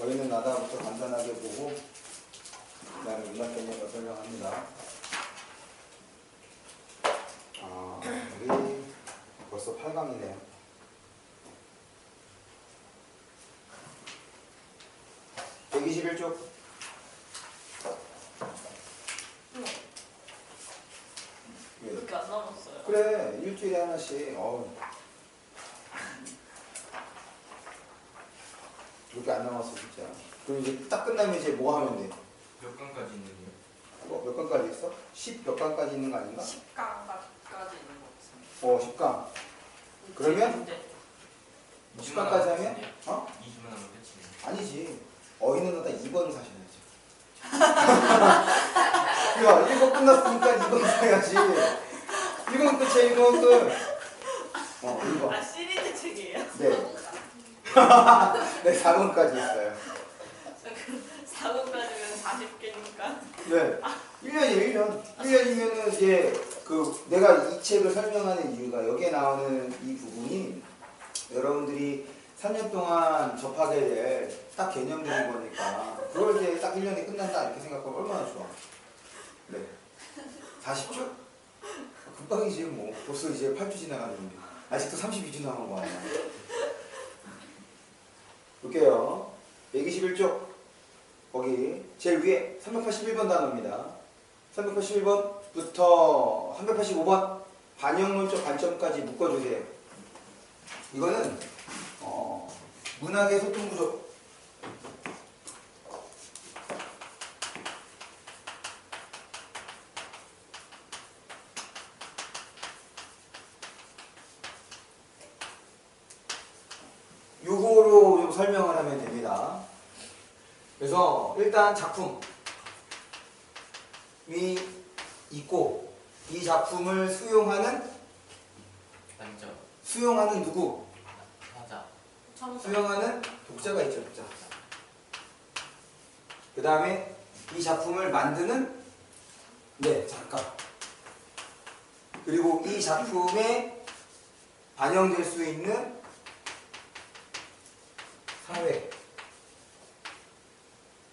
어휘는 나다부터 간단하게 보고 그 다음에 문학 개념을 설명합니다. 우리 벌써 8강이네요. (121쪽) 그렇게 안 남았어요. 그래, 일주일에 하나씩. 그렇게 안 남았어 진짜. 그럼 이제 딱 끝나면 이제 뭐 하면 돼? 몇 강까지 있는데요? 몇 강까지 있어? 10 몇 강까지 있는 거 아닌가? 10강까지 있는 거 같습니다. 10강. 그러면 10강까지 하면? 20만 하면 끝이네요. 아니지. 어휘는 나다 2번을 사셔야지. 야, 1번 끝났으니까 2번 사야지. 1번 끝이야, 1번 끝. 1번. 시리즈 책이에요? 네. 네, 4번까지 있어요. 4번까지면 40개니까. 네. 1년이에요, 1년. 1년이면은 이제 내가 이 책을 설명하는 이유가 여기에 나오는 이 부분이 여러분들이 3년 동안 접하게 될 딱 개념들인 거니까 그걸 이제 딱 1년이 끝난다 이렇게 생각하면 얼마나 좋아. 네. 40주? 금방이지 뭐. 벌써 이제 8주 지나갔는데 아직도 32주 남은 거 아니야. 볼게요. 121쪽 거기 제일 위에 381번 단어입니다. 381번부터 385번 반영론적 관점까지 묶어주세요. 이거는 문학의 소통구조. 요거로 좀 설명을 하면 됩니다. 그래서 일단 작품이 있고 이 작품을 수용하는 누구? 화자. 수용하는 독자가 있죠, 독자. 그 다음에 이 작품을 만드는 작가. 그리고 이 작품에 반영될 수 있는 사회,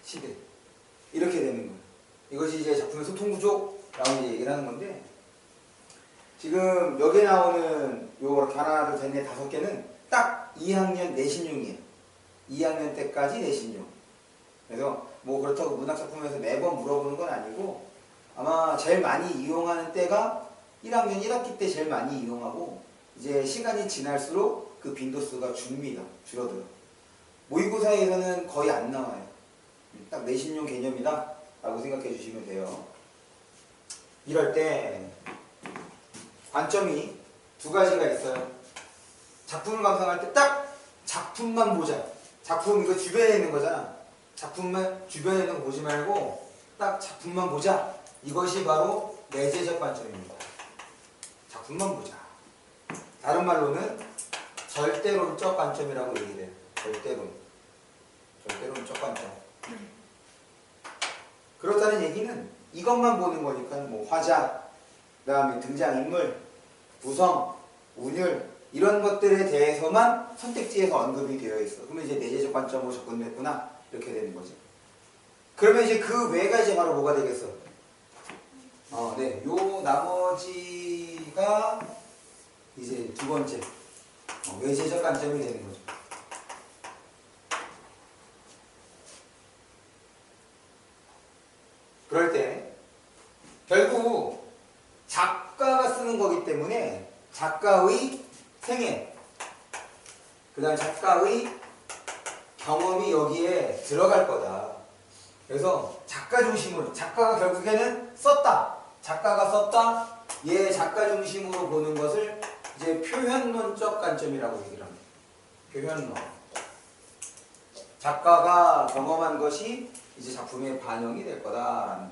시대 이렇게 되는 거예요. 이것이 이제 작품의 소통구조라고 이제 얘기를 하는 건데 지금 여기에 나오는 요렇게 하나, 둘, 셋, 넷, 5개는 딱 2학년 내신용이에요. 2학년 때까지 내신용. 그래서 뭐 그렇다고 문학작품에서 매번 물어보는 건 아니고 아마 제일 많이 이용하는 때가 1학년 1학기 때 제일 많이 이용하고 이제 시간이 지날수록 그 빈도수가 줄어들어. 모의고사에서는 거의 안 나와요. 딱 내신용 개념이다 라고 생각해 주시면 돼요. 이럴 때 관점이 두 가지가 있어요. 작품을 감상할 때 딱 작품만 보자. 작품 이거 주변에 있는 거잖아. 작품만 주변에 있는 거 보지 말고 딱 작품만 보자. 이것이 바로 내재적 관점입니다. 작품만 보자. 다른 말로는 절대론적 관점이라고 얘기를 해요. 절대론적 관점. 그렇다는 얘기는 이것만 보는 거니까 뭐 화자, 그 다음에 등장인물, 구성, 운율 이런 것들에 대해서만 선택지에서 언급이 되어 있어. 그러면 이제 내재적 관점으로 접근됐구나 이렇게 되는 거지. 그러면 이제 그 외가 이제 바로 뭐가 되겠어? 요 나머지가 이제 두 번째 외재적 관점이 되는 거죠. 그럴 때 결국 작가가 쓰는 거기 때문에 작가의 생애, 그 다음에 작가의 경험이 여기에 들어갈 거다. 그래서 작가 중심으로, 작가가 결국에는 썼다. 작가가 썼다. 얘 작가 중심으로 보는 것을 이제 표현론적 관점이라고 얘기를 합니다. 표현론. 작가가 경험한 것이 이제 작품에 반영이 될 거다라는.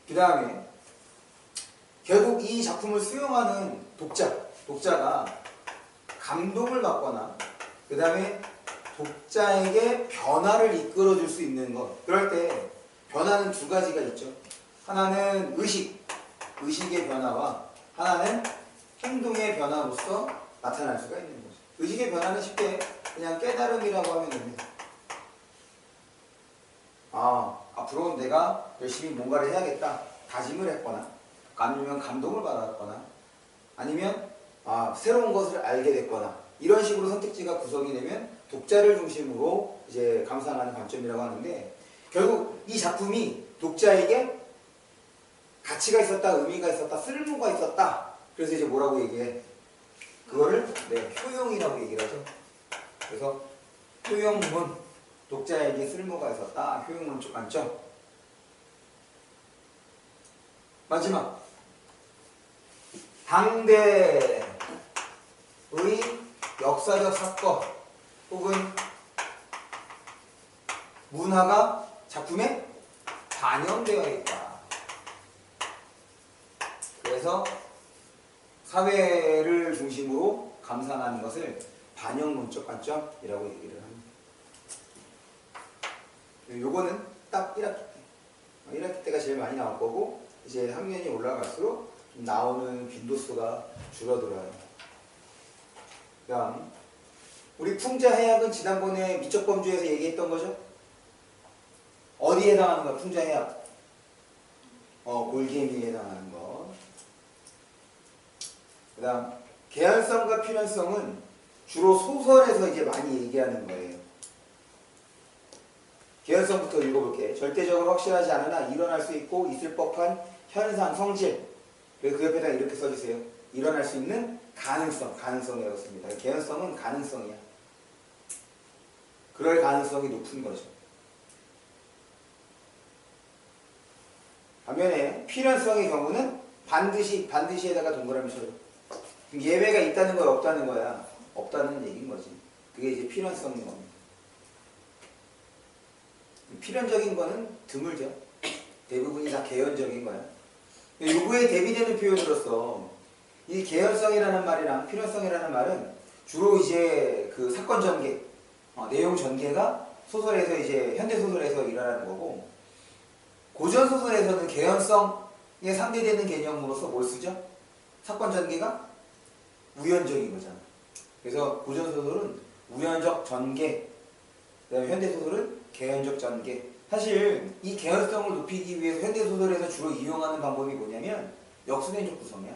그 다음에 결국 이 작품을 수용하는 독자가 감동을 받거나 그 다음에 독자에게 변화를 이끌어줄 수 있는 것. 그럴 때 변화는 두 가지가 있죠. 하나는 의식의 변화와 하나는 행동의 변화로서 나타날 수가 있는 거죠. 의식의 변화는 쉽게 그냥 깨달음이라고 하면 됩니다. 아, 앞으로 내가 열심히 뭔가를 해야겠다. 다짐을 했거나, 아니면 감동을 받았거나, 아니면 새로운 것을 알게 됐거나, 이런 식으로 선택지가 구성이 되면 독자를 중심으로 이제 감상하는 관점이라고 하는데, 결국 이 작품이 독자에게 가치가 있었다, 의미가 있었다, 쓸모가 있었다. 그래서 이제 뭐라고 얘기해? 그거를 효용이라고 얘기를 하죠. 그래서 효용문, 독자에게 쓸모가 있었다, 효용문 쪽 관점. 마지막, 당대의 역사적 사건 혹은 문화가 작품에 반영되어 있다. 그래서 사회를 중심으로 감상하는 것을 반영문적 관점이라고 얘기를 합니다. 요거는 딱 1학기 때. 1학기 때가 제일 많이 나올 거고, 이제 학년이 올라갈수록 좀 나오는 빈도수가 줄어들어요. 그다음, 우리 풍자해악은 지난번에 미적범주에서 얘기했던 거죠? 어디에 해당하는 거야, 풍자해악? 골개미에 해당하는 거. 그 다음, 개연성과 필연성은 주로 소설에서 이제 많이 얘기하는 거예요. 개연성부터 읽어볼게. 절대적으로 확실하지 않으나 일어날 수 있고 있을 법한 현상, 성질. 그래서 그 옆에다 이렇게 써주세요. 일어날 수 있는 가능성, 가능성이라고 씁니다. 개연성은 가능성이야. 그럴 가능성이 높은 거죠. 반면에 필연성의 경우는 반드시에다가 동그라미 쳐요. 예외가 있다는 거야, 없다는 거야? 없다는 얘기인 거지. 그게 이제 필연성인 겁니다. 필연적인 거는 드물죠. 대부분이 다 개연적인 거야. 요거에 대비되는 표현으로서 이 개연성이라는 말이랑 필연성이라는 말은 주로 이제 그 사건 전개, 내용 전개가 소설에서 이제 현대 소설에서 일어나는 거고, 고전 소설에서는 개연성에 상대되는 개념으로서 뭘 쓰죠? 사건 전개가 우연적인 거잖아. 그래서 고전 소설은 우연적 전개, 그다음에 현대 소설은 개연적 전개. 사실 이 개연성을 높이기 위해서 현대 소설에서 주로 이용하는 방법이 뭐냐면 역순행적 구성이야.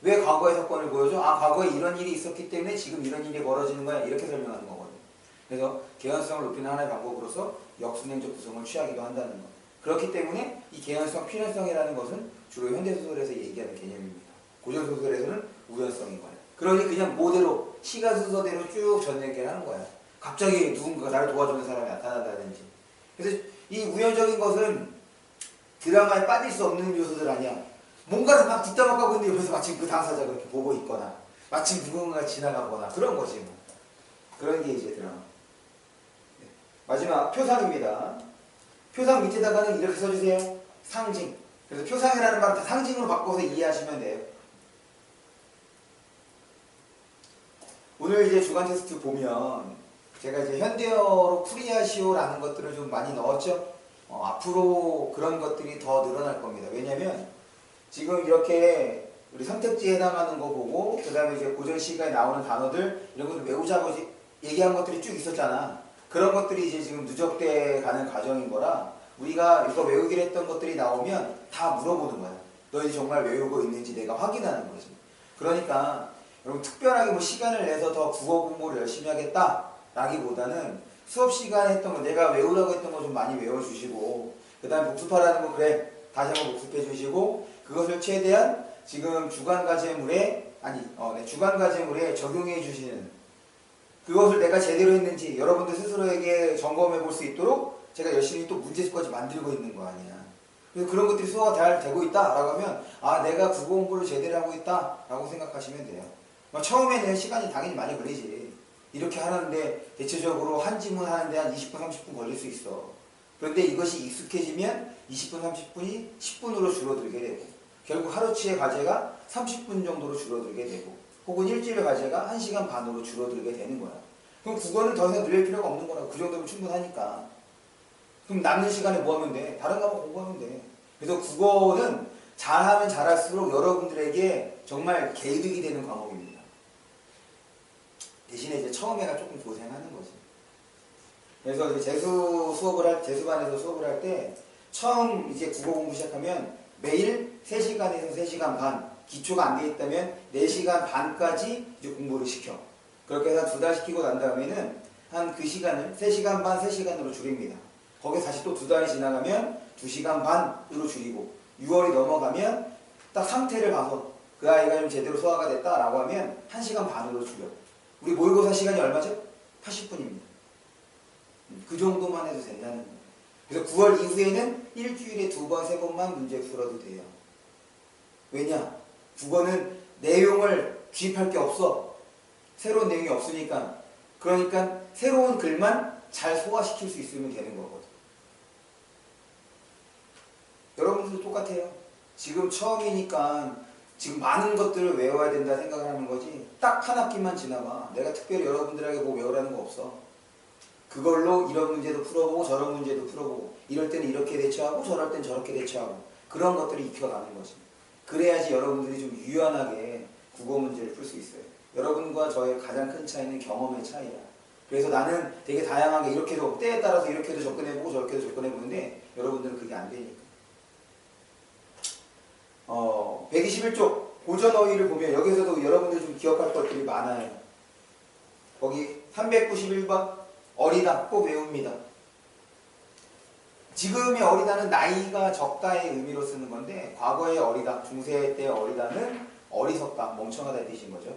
왜 과거의 사건을 보여줘? 과거에 이런 일이 있었기 때문에 지금 이런 일이 벌어지는 거야. 이렇게 설명하는 거거든. 그래서 개연성을 높이는 하나의 방법으로서 역순행적 구성을 취하기도 한다는 거. 그렇기 때문에 이 개연성, 필연성이라는 것은 주로 현대 소설에서 얘기하는 개념입니다. 고전 소설에서는 우연성인 거야. 그러니 그냥 모대로 시간 순서대로 쭉 전얘기를 하는 거야. 갑자기 누군가 나를 도와주는 사람이 나타난다든지. 그래서 이 우연적인 것은 드라마에 빠질 수 없는 요소들 아니야. 뭔가를 막 뒷담화하고 있는데 옆에서 마침 그 당사자가 이렇게 보고 있거나 마침 누군가가 지나가거나 그런 거지 뭐. 그런 게 이제 드라마. 마지막 표상입니다. 표상 밑에다가는 이렇게 써주세요. 상징. 그래서 표상이라는 말은 다 상징으로 바꿔서 이해하시면 돼요. 오늘 이제 주간 테스트 보면 제가 이제 현대어로 풀이하시오라는 것들을 좀 많이 넣었죠. 앞으로 그런 것들이 더 늘어날 겁니다. 왜냐면 지금 이렇게 우리 선택지에 해당하는 거 보고 그 다음에 이제 고전 시가에 나오는 단어들 이런 것들 외우자고 얘기한 것들이 쭉 있었잖아. 그런 것들이 이제 지금 누적돼 가는 과정인 거라 우리가 이거 외우기로 했던 것들이 나오면 다 물어보는 거야. 너희 정말 외우고 있는지 내가 확인하는 거지. 그러니까 여러분 특별하게 뭐 시간을 내서 더 국어 공부를 열심히 하겠다 라기보다는 수업 시간에 했던 거 내가 외우라고 했던 거 좀 많이 외워주시고 그 다음에 복습하라는 거 그래 다시 한번 복습해 주시고 그것을 최대한 지금 주간 과제물에 주간 과제물에 적용해 주시는 그것을 내가 제대로 했는지 여러분들 스스로에게 점검해 볼 수 있도록 제가 열심히 또 문제집까지 만들고 있는 거 아니야. 그래서 그런 것들이 수호가 잘 되고 있다라고 하면 내가 국어 공부를 제대로 하고 있다라고 생각하시면 돼요. 처음에는 시간이 당연히 많이 걸리지. 이렇게 하는데 대체적으로 한 지문 하는데 한 20분 30분 걸릴 수 있어. 그런데 이것이 익숙해지면 20분 30분이 10분으로 줄어들게 되고 결국 하루치의 과제가 30분 정도로 줄어들게 되고 혹은 일주일의 과제가 1시간 반으로 줄어들게 되는 거야. 그럼 국어는 더 이상 늘릴 필요가 없는 거라고. 그 정도면 충분하니까. 그럼 남는 시간에 뭐 하면 돼? 다른 과목 공부하면 돼. 그래서 국어는 잘하면 잘할수록 여러분들에게 정말 개이득이 되는 과목입니다. 대신에 이제 처음에가 조금 고생하는 거지. 그래서 이제 재수반에서 수업을 할 때 처음 이제 국어 공부 시작하면 매일 3시간에서 3시간 반, 기초가 안 돼 있다면 4시간 반까지 이제 공부를 시켜. 그렇게 해서 2달 시키고 난 다음에는 한 그 시간을 3시간 반, 3시간으로 줄입니다. 거기서 다시 또 2달이 지나가면 2시간 반으로 줄이고 6월이 넘어가면 딱 상태를 봐서 그 아이가 좀 제대로 소화가 됐다라고 하면 1시간 반으로 줄여. 우리 모의고사 시간이 얼마죠? 80분입니다. 그 정도만 해도 된다는 거예요. 그래서 9월 이후에는 일주일에 2번, 3번만 문제 풀어도 돼요. 왜냐? 국어는 내용을 주입할 게 없어. 새로운 내용이 없으니까. 그러니까 새로운 글만 잘 소화시킬 수 있으면 되는 거거든. 여러분들도 똑같아요. 지금 처음이니까 지금 많은 것들을 외워야 된다 생각을 하는 거지. 딱 한 학기만 지나봐. 내가 특별히 여러분들에게 뭐 외우라는 거 없어. 그걸로 이런 문제도 풀어보고 저런 문제도 풀어보고 이럴 때는 이렇게 대처하고 저럴 땐 저렇게 대처하고 그런 것들이 익혀가는 거지. 그래야지 여러분들이 좀 유연하게 국어 문제를 풀 수 있어요. 여러분과 저의 가장 큰 차이는 경험의 차이야. 그래서 나는 되게 다양하게 이렇게도 때에 따라서 이렇게도 접근해보고 저렇게도 접근해보는데 여러분들은 그게 안 되니까. 121쪽 고전어휘를 보면 여기서도 여러분들이 좀 기억할 것들이 많아요. 거기 391번 어리다 꼭 외웁니다. 지금의 어리다는 나이가 적다의 의미로 쓰는 건데 과거의 어리다, 중세 때 어리다는 어리석다, 멍청하다의 뜻인 거죠.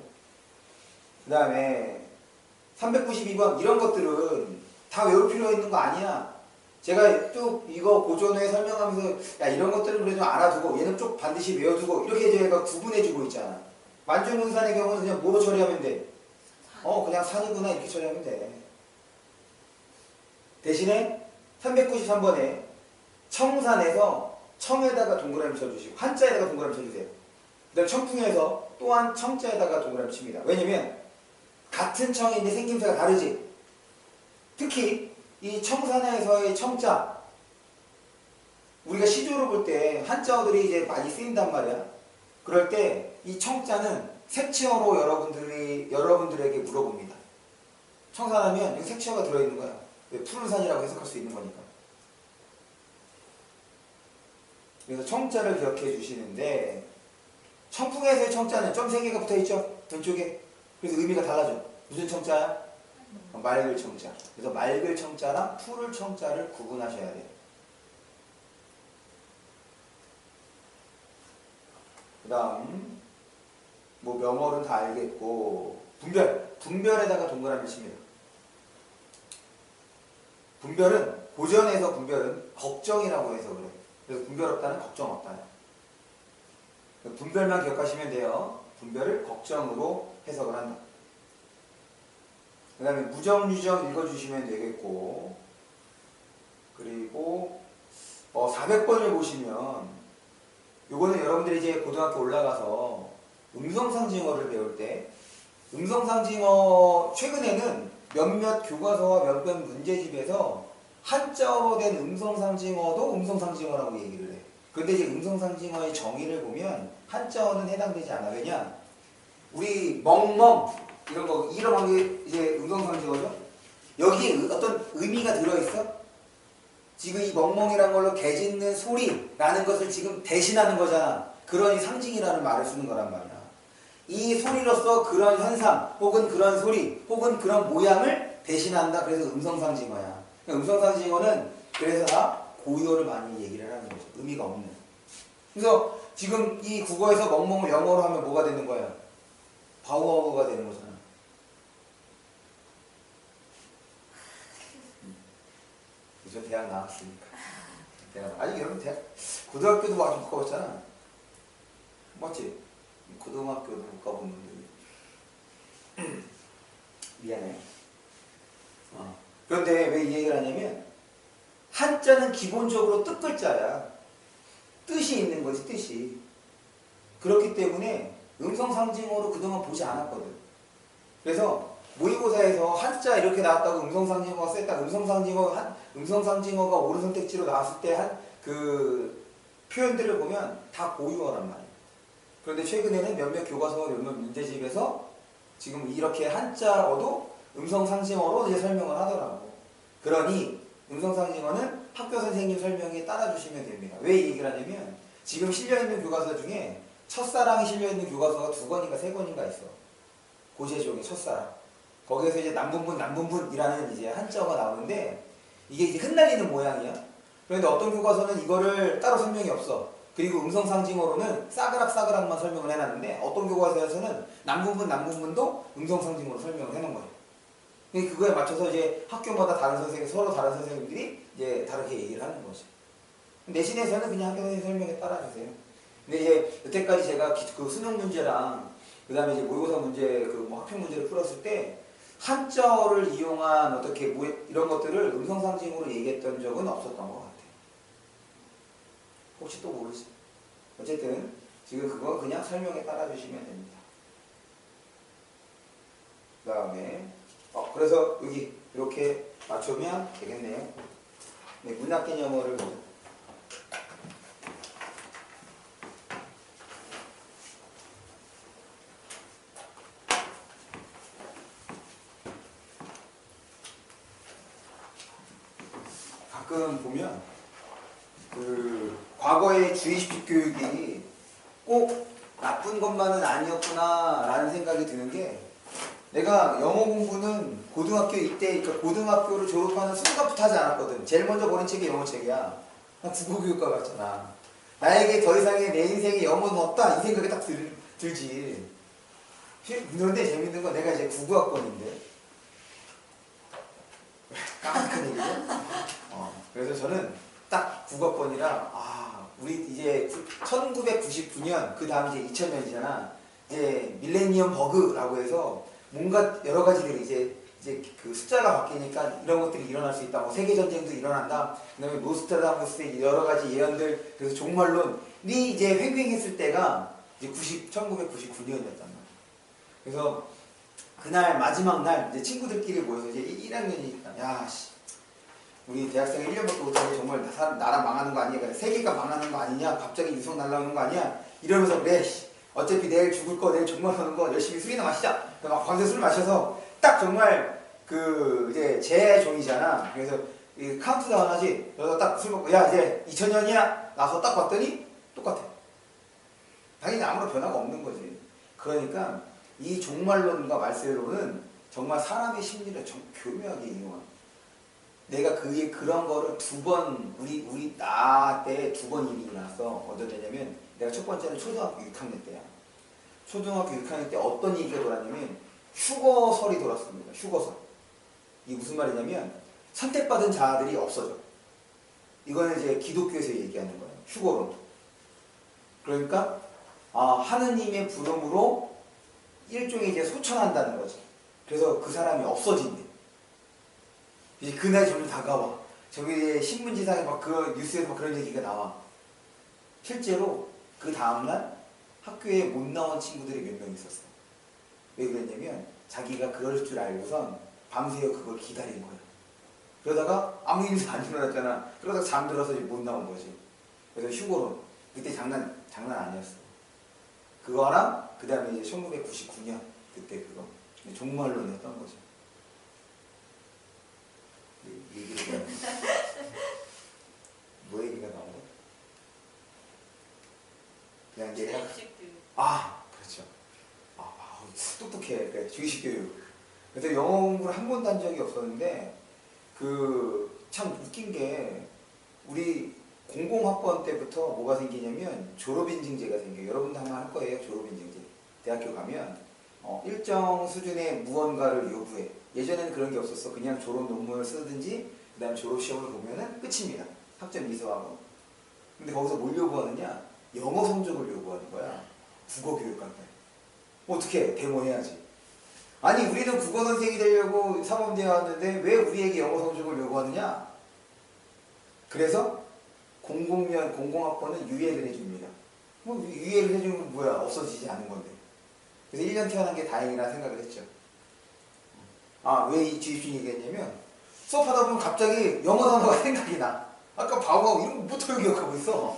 그 다음에 392번 이런 것들은 다 외울 필요 있는 거 아니야. 제가 쭉 이거 고전어휘 설명하면서 야 이런 것들은 그래도 알아두고 얘는 쭉 반드시 외워두고 이렇게 제가 구분해주고 있잖아. 만주문산의 경우는 그냥 뭐로 처리하면 돼? 그냥 산이구나 이렇게 처리하면 돼. 대신에 393번에 청산에서 청에다가 동그라미 쳐주시고 한자에다가 동그라미 쳐주세요. 그 다음 청풍에서 또한 청자에다가 동그라미 칩니다. 왜냐면 같은 청인데 생김새가 다르지. 특히 이 청산에서의 청자 우리가 시조로 볼 때 한자어들이 이제 많이 쓰인단 말이야. 그럴 때 이 청자는 색채어로 여러분들에게 물어봅니다. 청산하면 여기 색채어가 들어있는 거야. 푸른 산이라고 해석할 수 있는 거니까. 그래서 청자를 기억해 주시는데 청풍에서의 청자는 점 3개가 붙어있죠? 왼쪽에. 그래서 의미가 달라져. 무슨 청자야? 맑을 청자. 그래서 맑을 청자랑 푸를 청자를 구분하셔야 돼요. 그 다음 뭐 명어는 다 알겠고 분별에다가 동그라미 칩니다. 고전에서 분별은 걱정이라고 해서 그래. 그래서 분별 없다는 걱정 없다. 분별만 기억하시면 돼요. 분별을 걱정으로 해석을 한다. 그 다음에 무정유정 읽어주시면 되겠고, 그리고 400번을 보시면 요거는 여러분들이 이제 고등학교 올라가서 음성상징어를 배울 때 음성상징어 최근에는 몇몇 교과서와 몇몇 문제집에서 한자어로 된 음성상징어도 음성상징어라고 얘기를 해. 그런데 이제 음성상징어의 정의를 보면 한자어는 해당되지 않아. 왜냐? 우리 멍멍 이런 거 이런 게 이제 음성상징어죠. 여기에 어떤 의미가 들어있어? 지금 이 멍멍이라는 걸로 개 짖는 소리라는 것을 지금 대신하는 거잖아. 그러니 상징이라는 말을 쓰는 거란 말이야. 이 소리로서 그런 현상 혹은 그런 소리 혹은 그런 모양을 대신한다. 그래서 음성상징어야. 음성상징어는 그래서 다 고유어를 많이 얘기를 하는 거죠. 의미가 없는. 그래서 지금 이 국어에서 멍멍을 영어로 하면 뭐가 되는 거야? 바우어가 되는 거잖아. 그래서 대학 나왔으니까. 아니 여러분 고등학교도 와서 못 가봤잖아. 맞지? 고등학교도 못 가본 놈들이. 미안해. 그런데 왜 이 얘기를 하냐면 한자는 기본적으로 뜻글자야. 뜻이 있는 거지, 뜻이. 그렇기 때문에 음성상징어로 그동안 보지 않았거든. 그래서 모의고사에서 한자 이렇게 나왔다고 음성상징어가 셌다. 음성상징어가 옳은 선택지로 나왔을 때 한 그 표현들을 보면 다 고유어란 말이야. 그런데 최근에는 몇몇 교과서와 몇몇 문제집에서 지금 이렇게 한자어도 음성상징어로 이제 설명을 하더라고. 그러니 음성상징어는 학교 선생님 설명에 따라주시면 됩니다. 왜 이 얘기를 하냐면 지금 실려있는 교과서 중에 첫사랑이 실려있는 교과서가 2권인가 3권인가 있어. 고제종의 첫사랑. 거기에서 이제 남분분이라는 이제 한자어가 나오는데 이게 이제 흩날리는 모양이야. 그런데 어떤 교과서는 이거를 따로 설명이 없어. 그리고 음성상징어로는 싸그락싸그락만 설명을 해놨는데 어떤 교과서에서는 남분분도 음성상징어로 설명을 해놓은 거예요. 그거에 맞춰서 이제 학교마다 다른 선생님, 서로 다른 선생님들이 이제 다르게 얘기를 하는 거죠. 내신에서는 그냥 학교 선생님 설명에 따라주세요. 근데 이제 여태까지 제가 그 수능 문제랑 그 다음에 이제 모의고사 문제, 그 뭐 학평 문제를 풀었을 때 한자어를 이용한 어떻게 이런 것들을 음성상징어로 얘기했던 적은 없었던 것 같아요. 혹시 또 모르지? 어쨌든 지금 그거 그냥 설명에 따라주시면 됩니다. 그 다음에 그래서 여기 이렇게 맞추면 되겠네요. 네, 문학개념어를 가끔 보면 그 과거의 주입식 교육이 꼭 나쁜 것만은 아니었구나 라는 생각이 드는 게 내가 영어 공부는 고등학교 이때 그러니까 고등학교를 졸업하는 순간부터 하지 않았거든. 제일 먼저 고른 책이 영어책이야. 난 국어교육과 같잖아. 나에게 더 이상의 내 인생에 영어는 없다 이 생각이 딱 들지. 그런데 재밌는 건 내가 이제 국어학번인데 깜찍한 얘기죠. 그래서 저는 딱 국어권이라 우리 이제 1999년 그 다음 이제 2000년이잖아. 이제 밀레니엄 버그라고 해서 뭔가 여러 가지들이 이제 그 숫자가 바뀌니까 이런 것들이 일어날 수 있다. 뭐 세계 전쟁도 일어난다. 그다음에 노스트라다무스의 여러 가지 예언들. 그래서 종말론이 이제 횡행했을 때가 이제 1999년이었단 말이야. 그래서 그날 마지막 날 이제 친구들끼리 모여서 이제 1학년이니까 야씨. 우리 대학생이 1년밖에 못하는데 정말 나라 망하는 거 아니야? 세계가 망하는 거 아니냐? 갑자기 유성 날라오는 거 아니야? 이러면서 그래 어차피 내일 죽을 거 내일 종말 오는 거 열심히 술이나 마시자. 막 밤새 술 마셔서 딱 정말 그 이제 제 종이잖아. 그래서 이 카운트다운 하지. 그래서 딱 술 먹고 야 이제 2000년이야. 나서 딱 봤더니 똑같아. 당연히 아무런 변화가 없는 거지. 그러니까 이 종말론과 말세론은 정말 사람의 심리를 교묘하게 이용합니다. 내가 그런 거를 2번 나 때 2번 일이 일어났어. 어쩌냐면 내가 첫 번째는 초등학교 6학년 때야. 초등학교 6학년 때 어떤 얘기가 돌았냐면 휴거설이 돌았습니다. 휴거설. 이게 무슨 말이냐면 선택받은 자들이 없어져. 이거는 이제 기독교에서 얘기하는 거예요. 휴거론. 그러니까 하느님의 부름으로 일종의 이제 소천한다는 거지. 그래서 그 사람이 없어진대. 이제 그날이 점점 다가와. 저기 신문지상에 막 그 뉴스에서 막 그런 얘기가 나와. 실제로 그 다음날 학교에 못 나온 친구들이 몇 명 있었어. 왜 그랬냐면 자기가 그럴 줄 알고선 밤새워 그걸 기다린 거야. 그러다가 아무 일도 안 일어났잖아. 그러다가 잠들어서 이제 못 나온 거지. 그래서 휴고론. 그때 장난 아니었어. 그거랑 그 다음에 이제 1999년 그때 그거 종말론이었던 거죠. 얘기를 뭐 얘기가 나온 거야? 그냥 이제 그렇죠. 똑똑해. 그래, 주의식 교육. 그래서 영어 공부를 한 번도 한 적이 없었는데 그 참 웃긴 게 우리 공공학번 때부터 뭐가 생기냐면 졸업인증제가 생겨요. 여러분도 한번 할 거예요. 졸업인증제. 대학교 가면 일정 수준의 무언가를 요구해. 예전에는 그런 게 없었어. 그냥 졸업 논문을 쓰든지 그 다음에 졸업 시험을 보면은 끝입니다. 학점 이수하고. 근데 거기서 뭘 요구하느냐? 영어 성적을 요구하는 거야. 국어 교육할 때. 어떻게 데모해야지. 아니 우리는 국어 선생이 되려고 사범대에 왔는데 왜 우리에게 영어 성적을 요구하느냐? 그래서 공공학번은 유예를 해줍니다. 뭐 유예를 해주면 뭐야? 없어지지 않은 건데. 그래서 1년 태어난 게 다행이라 생각을 했죠. 왜 이 주입식 얘기했냐면 수업하다 보면 갑자기 영어 단어가 생각이 나. 아까 바보하고 이런 거 못하게 기억하고 있어.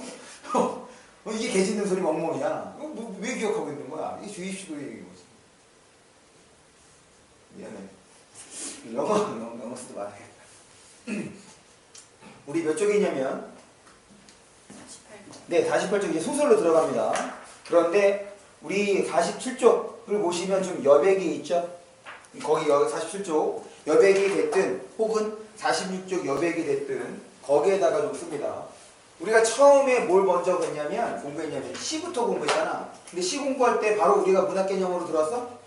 이게 개 짖는 소리 멍멍이야. 왜 기억하고 있는 거야? 이게 주입식으로 얘기한 거지. 미안해. 영어 쓰도 말하겠다. 우리 몇 쪽이냐면 18번. 네, 48쪽 이제 소설로 들어갑니다. 그런데 우리 47쪽을 보시면 좀 여백이 있죠? 거기 47쪽 여백이 됐든 혹은 46쪽 여백이 됐든 거기에다가 좀 씁니다. 우리가 처음에 뭘 먼저 공부했냐면 시부터 공부했잖아. 근데 시 공부할 때 바로 우리가 문학 개념으로 들어왔어?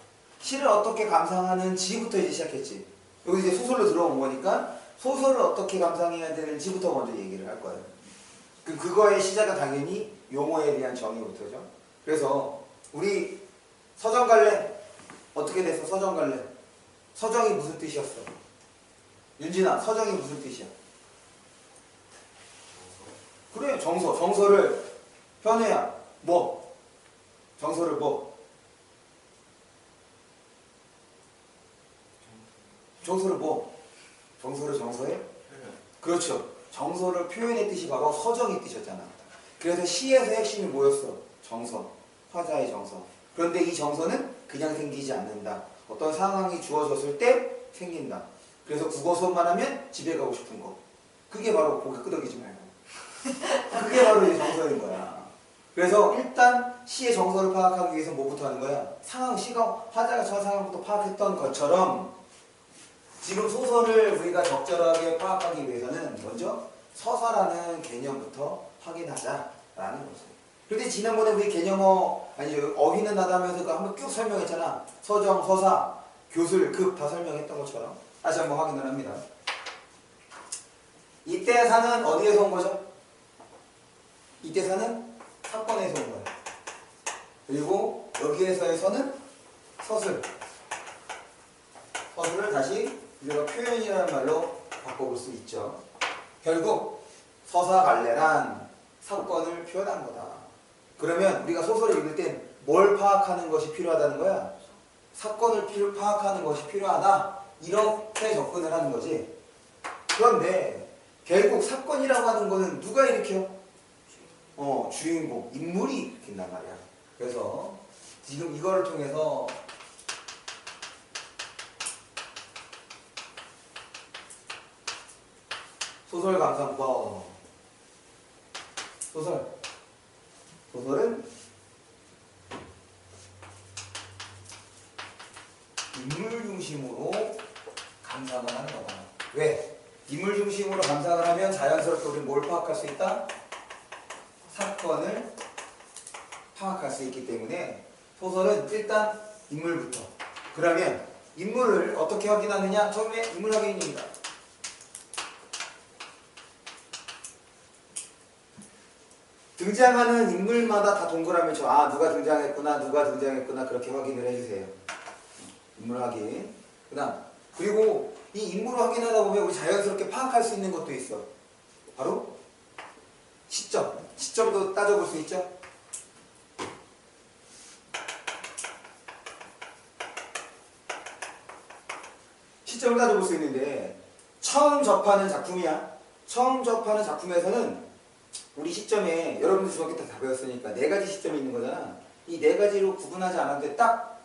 시를 어떻게 감상하는지부터 이제 시작했지. 여기 이제 소설로 들어온 거니까 소설을 어떻게 감상해야 되는지부터 먼저 얘기를 할 거예요. 그거의 시작은 당연히 용어에 대한 정의부터죠. 그래서 우리 서정 갈래 어떻게 됐어? 서정 갈래 서정이 무슨 뜻이었어? 윤진아, 서정이 무슨 뜻이야? 그래, 정서를 현우야 뭐? 정서를 뭐? 정서를 뭐? 정서해? 그렇죠. 정서를 표현의 뜻이 바로 서정의 뜻이었잖아. 그래서 시에서 핵심이 뭐였어? 정서, 화자의 정서. 그런데 이 정서는 그냥 생기지 않는다. 어떤 상황이 주어졌을 때 생긴다. 그래서 국어 수업만 하면 집에 가고 싶은 거. 그게 바로 고개 끄덕이지 말고. 그게 바로 이 정서인 거야. 그래서 일단 시의 정서를 파악하기 위해서 뭐부터 하는 거야? 시가 화자가 저 상황부터 파악했던 것처럼 지금 소설을 우리가 적절하게 파악하기 위해서는 먼저 서사라는 개념부터 확인하자라는 거죠. 그런데 지난번에 우리 어휘는 나다 하면서 한번 쭉 설명했잖아. 서정, 서사, 교술, 급 다 설명했던 것처럼 다시 한번 확인을 합니다. 이때사는 어디에서 온 거죠? 이때사는 사건에서 온 거예요. 그리고 여기에서에서는 서술을 다시 우리가 표현이라는 말로 바꿔볼 수 있죠. 결국 서사갈래란 사건을 표현한 거다. 그러면 우리가 소설을 읽을 땐 뭘 파악하는 것이 필요하다는 거야? 사건을 파악하는 것이 필요하다. 이렇게 접근을 하는 거지. 그런데 결국 사건이라고 하는 거는 누가 일으켜? 주인공, 인물이 일으킨단 말이야. 그래서 지금 이거를 통해서 소설 감상법. 소설은 인물 중심으로 감상을 하는 거다. 왜? 인물 중심으로 감상을 하면 자연스럽게 우리는 뭘 파악할 수 있다? 사건을 파악할 수 있기 때문에 소설은 일단 인물부터. 그러면 인물을 어떻게 확인하느냐? 처음에 인물 확인입니다. 등장하는 인물마다 다 동그라미 쳐. 누가 등장했구나 그렇게 확인을 해주세요. 인물 확인. 그리고 이 인물을 확인하다 보면 우리 자연스럽게 파악할 수 있는 것도 있어. 바로 시점도 따져볼 수 있죠. 시점을 따져볼 수 있는데 처음 접하는 작품이야. 처음 접하는 작품에서는 우리 시점에 여러분들 중학교 때 다 배웠으니까 4가지 시점이 있는 거잖아. 이 4가지로 구분하지 않아도 딱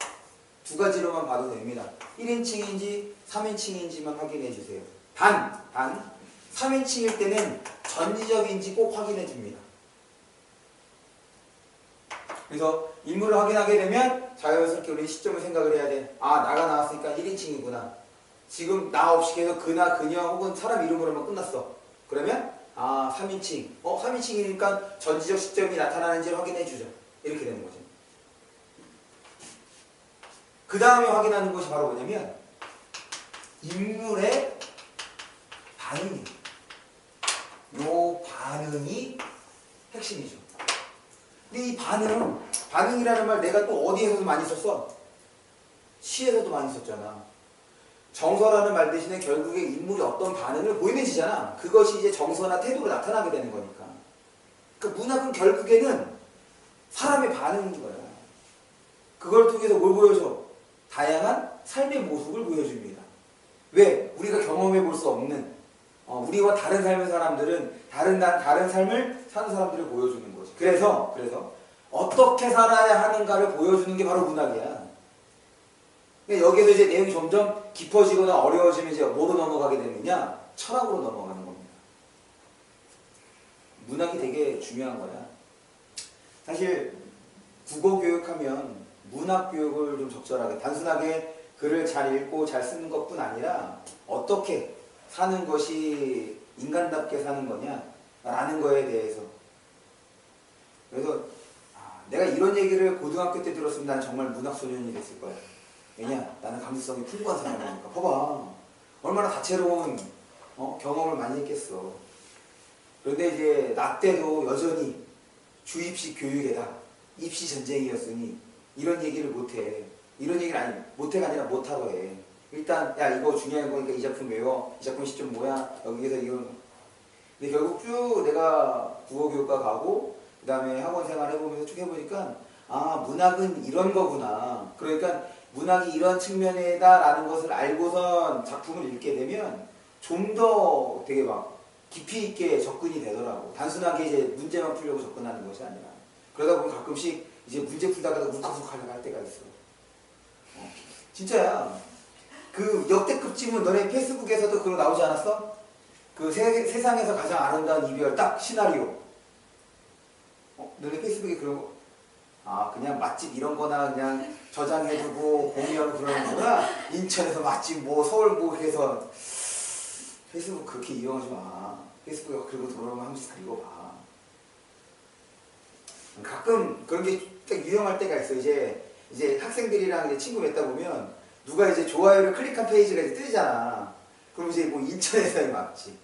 2가지로만 봐도 됩니다. 1인칭인지 3인칭인지만 확인해 주세요. 3인칭일 때는 전지적인지 꼭 확인해 줍니다. 그래서 인물을 확인하게 되면 자연스럽게 우리 시점을 생각을 해야 돼. 나가 나왔으니까 1인칭이구나. 지금 나 없이 계속 그나 그녀 혹은 사람 이름으로만 끝났어. 그러면 3인칭. 3인칭이니까 전지적 시점이 나타나는지를 확인해 주죠. 이렇게 되는 거죠. 그 다음에 확인하는 것이 바로 뭐냐면 인물의 반응이에요. 요 반응이 핵심이죠. 근데 이 반응이라는 말 내가 또 어디에서도 많이 썼어? 시에서도 많이 썼잖아. 정서라는 말 대신에 결국에 인물이 어떤 반응을 보이는지잖아. 그것이 이제 정서나 태도로 나타나게 되는 거니까. 그러니까 문학은 결국에는 사람의 반응인 거야. 그걸 통해서 뭘 보여줘? 다양한 삶의 모습을 보여줍니다. 왜? 우리가 경험해 볼 수 없는 우리와 다른 삶의 사람들은 다른 삶을 사는 사람들을 보여주는 거지. 그래서 어떻게 살아야 하는가를 보여주는 게 바로 문학이야. 근데 여기서 이제 내용이 점점 깊어지거나 어려워지면 이제 뭐로 넘어가게 되느냐? 철학으로 넘어가는 겁니다. 문학이 되게 중요한 거야. 사실 국어 교육하면 문학 교육을 좀 적절하게 단순하게 글을 잘 읽고 잘 쓰는 것뿐 아니라 어떻게 사는 것이 인간답게 사는 거냐라는 거에 대해서. 그래서 내가 이런 얘기를 고등학교 때 들었으면 나는 정말 문학소년이 됐을 거야. 왜냐? 나는 감수성이 풍부한 사람이니까. 봐봐. 얼마나 다채로운 경험을 많이 했겠어. 그런데 이제 나 때도 여전히 주입식 교육에다 입시 전쟁이었으니 이런 얘기를 못해. 이런 얘기를 못해가 아니라 못하러 해. 일단 야 이거 중요한 거니까 이 작품 외워. 이 작품 시점 뭐야? 여기서 이건. 근데 결국 쭉 내가 국어교육과 가고 그 다음에 학원 생활 해보면서 쭉 해보니까 아 문학은 이런 거구나. 그러니까 문학이 이런 측면이다라는 것을 알고선 작품을 읽게 되면 좀 더 되게 막 깊이 있게 접근이 되더라고. 단순하게 이제 문제만 풀려고 접근하는 것이 아니라. 그러다 보면 가끔씩 이제 문제 풀다가 욱하욱하려고 할 때가 있어. 진짜야. 그 역대급 질문 너네 페이스북에서도 그거 나오지 않았어? 그 세상에서 가장 아름다운 이별 딱 시나리오. 너네 페이스북에 그런 거? 그냥 맛집 이런 거나 그냥 저장해두고 공유하고 그러는 거구나. 인천에서 맛집 뭐 서울 뭐 해서 페이스북 그렇게 이용하지 마. 페이스북에 그리고 들어오면 한 번씩 읽어봐. 가끔 그런 게 딱 유용할 때가 있어. 이제 학생들이랑 이제 친구 맺다 보면 누가 이제 좋아요를 클릭한 페이지가 이제 뜨잖아. 그럼 이제 뭐 인천에서의 맛집,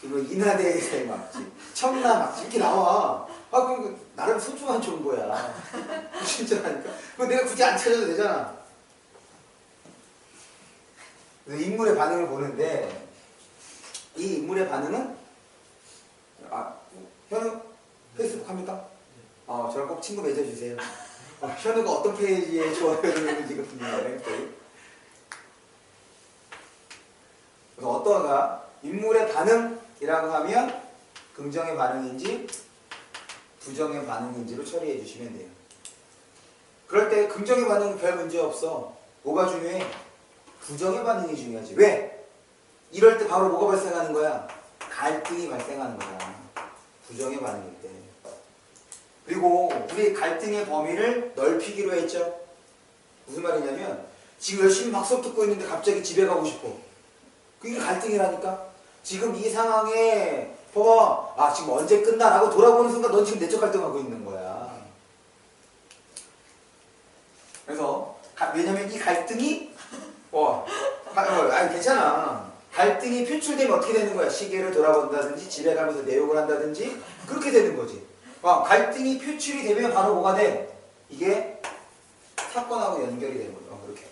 그리고 인하대에서의 맛집, 청라 맛집 이렇게 나와. 그럼 나름 소중한 정보야. 진짜라니까. 그럼 내가 굳이 안 찾아도 되잖아. 그래서 인물의 반응을 보는데 이 인물의 반응은 현우 페이스북 합니까? 저랑 꼭 친구 맺어주세요. 현우가 어떤 페이지에 좋아요를 누르는지가 궁금하네. 그래서 어떠한가 인물의 반응이라고 하면 긍정의 반응인지 부정의 반응인지로 처리해 주시면 돼요. 그럴 때 긍정의 반응은 별 문제 없어. 뭐가 중요해? 부정의 반응이 중요하지. 왜? 이럴 때 바로 뭐가 발생하는 거야? 갈등이 발생하는 거야. 부정의 반응일 때. 그리고 우리 갈등의 범위를 넓히기로 했죠. 무슨 말이냐면 지금 열심히 막 수업 듣고 있는데 갑자기 집에 가고 싶어. 그게 갈등이라니까. 지금 이 상황에 봐봐. 지금 언제 끝나? 라고 돌아보는 순간 넌 지금 내적 갈등하고 있는 거야. 그래서 왜냐면 이 갈등이 괜찮아. 갈등이 표출되면 어떻게 되는 거야? 시계를 돌아본다든지 집에 가면서 내욕을 한다든지 그렇게 되는 거지. 갈등이 표출이 되면 바로 뭐가 돼? 이게 사건하고 연결이 되는 거죠. 그렇게.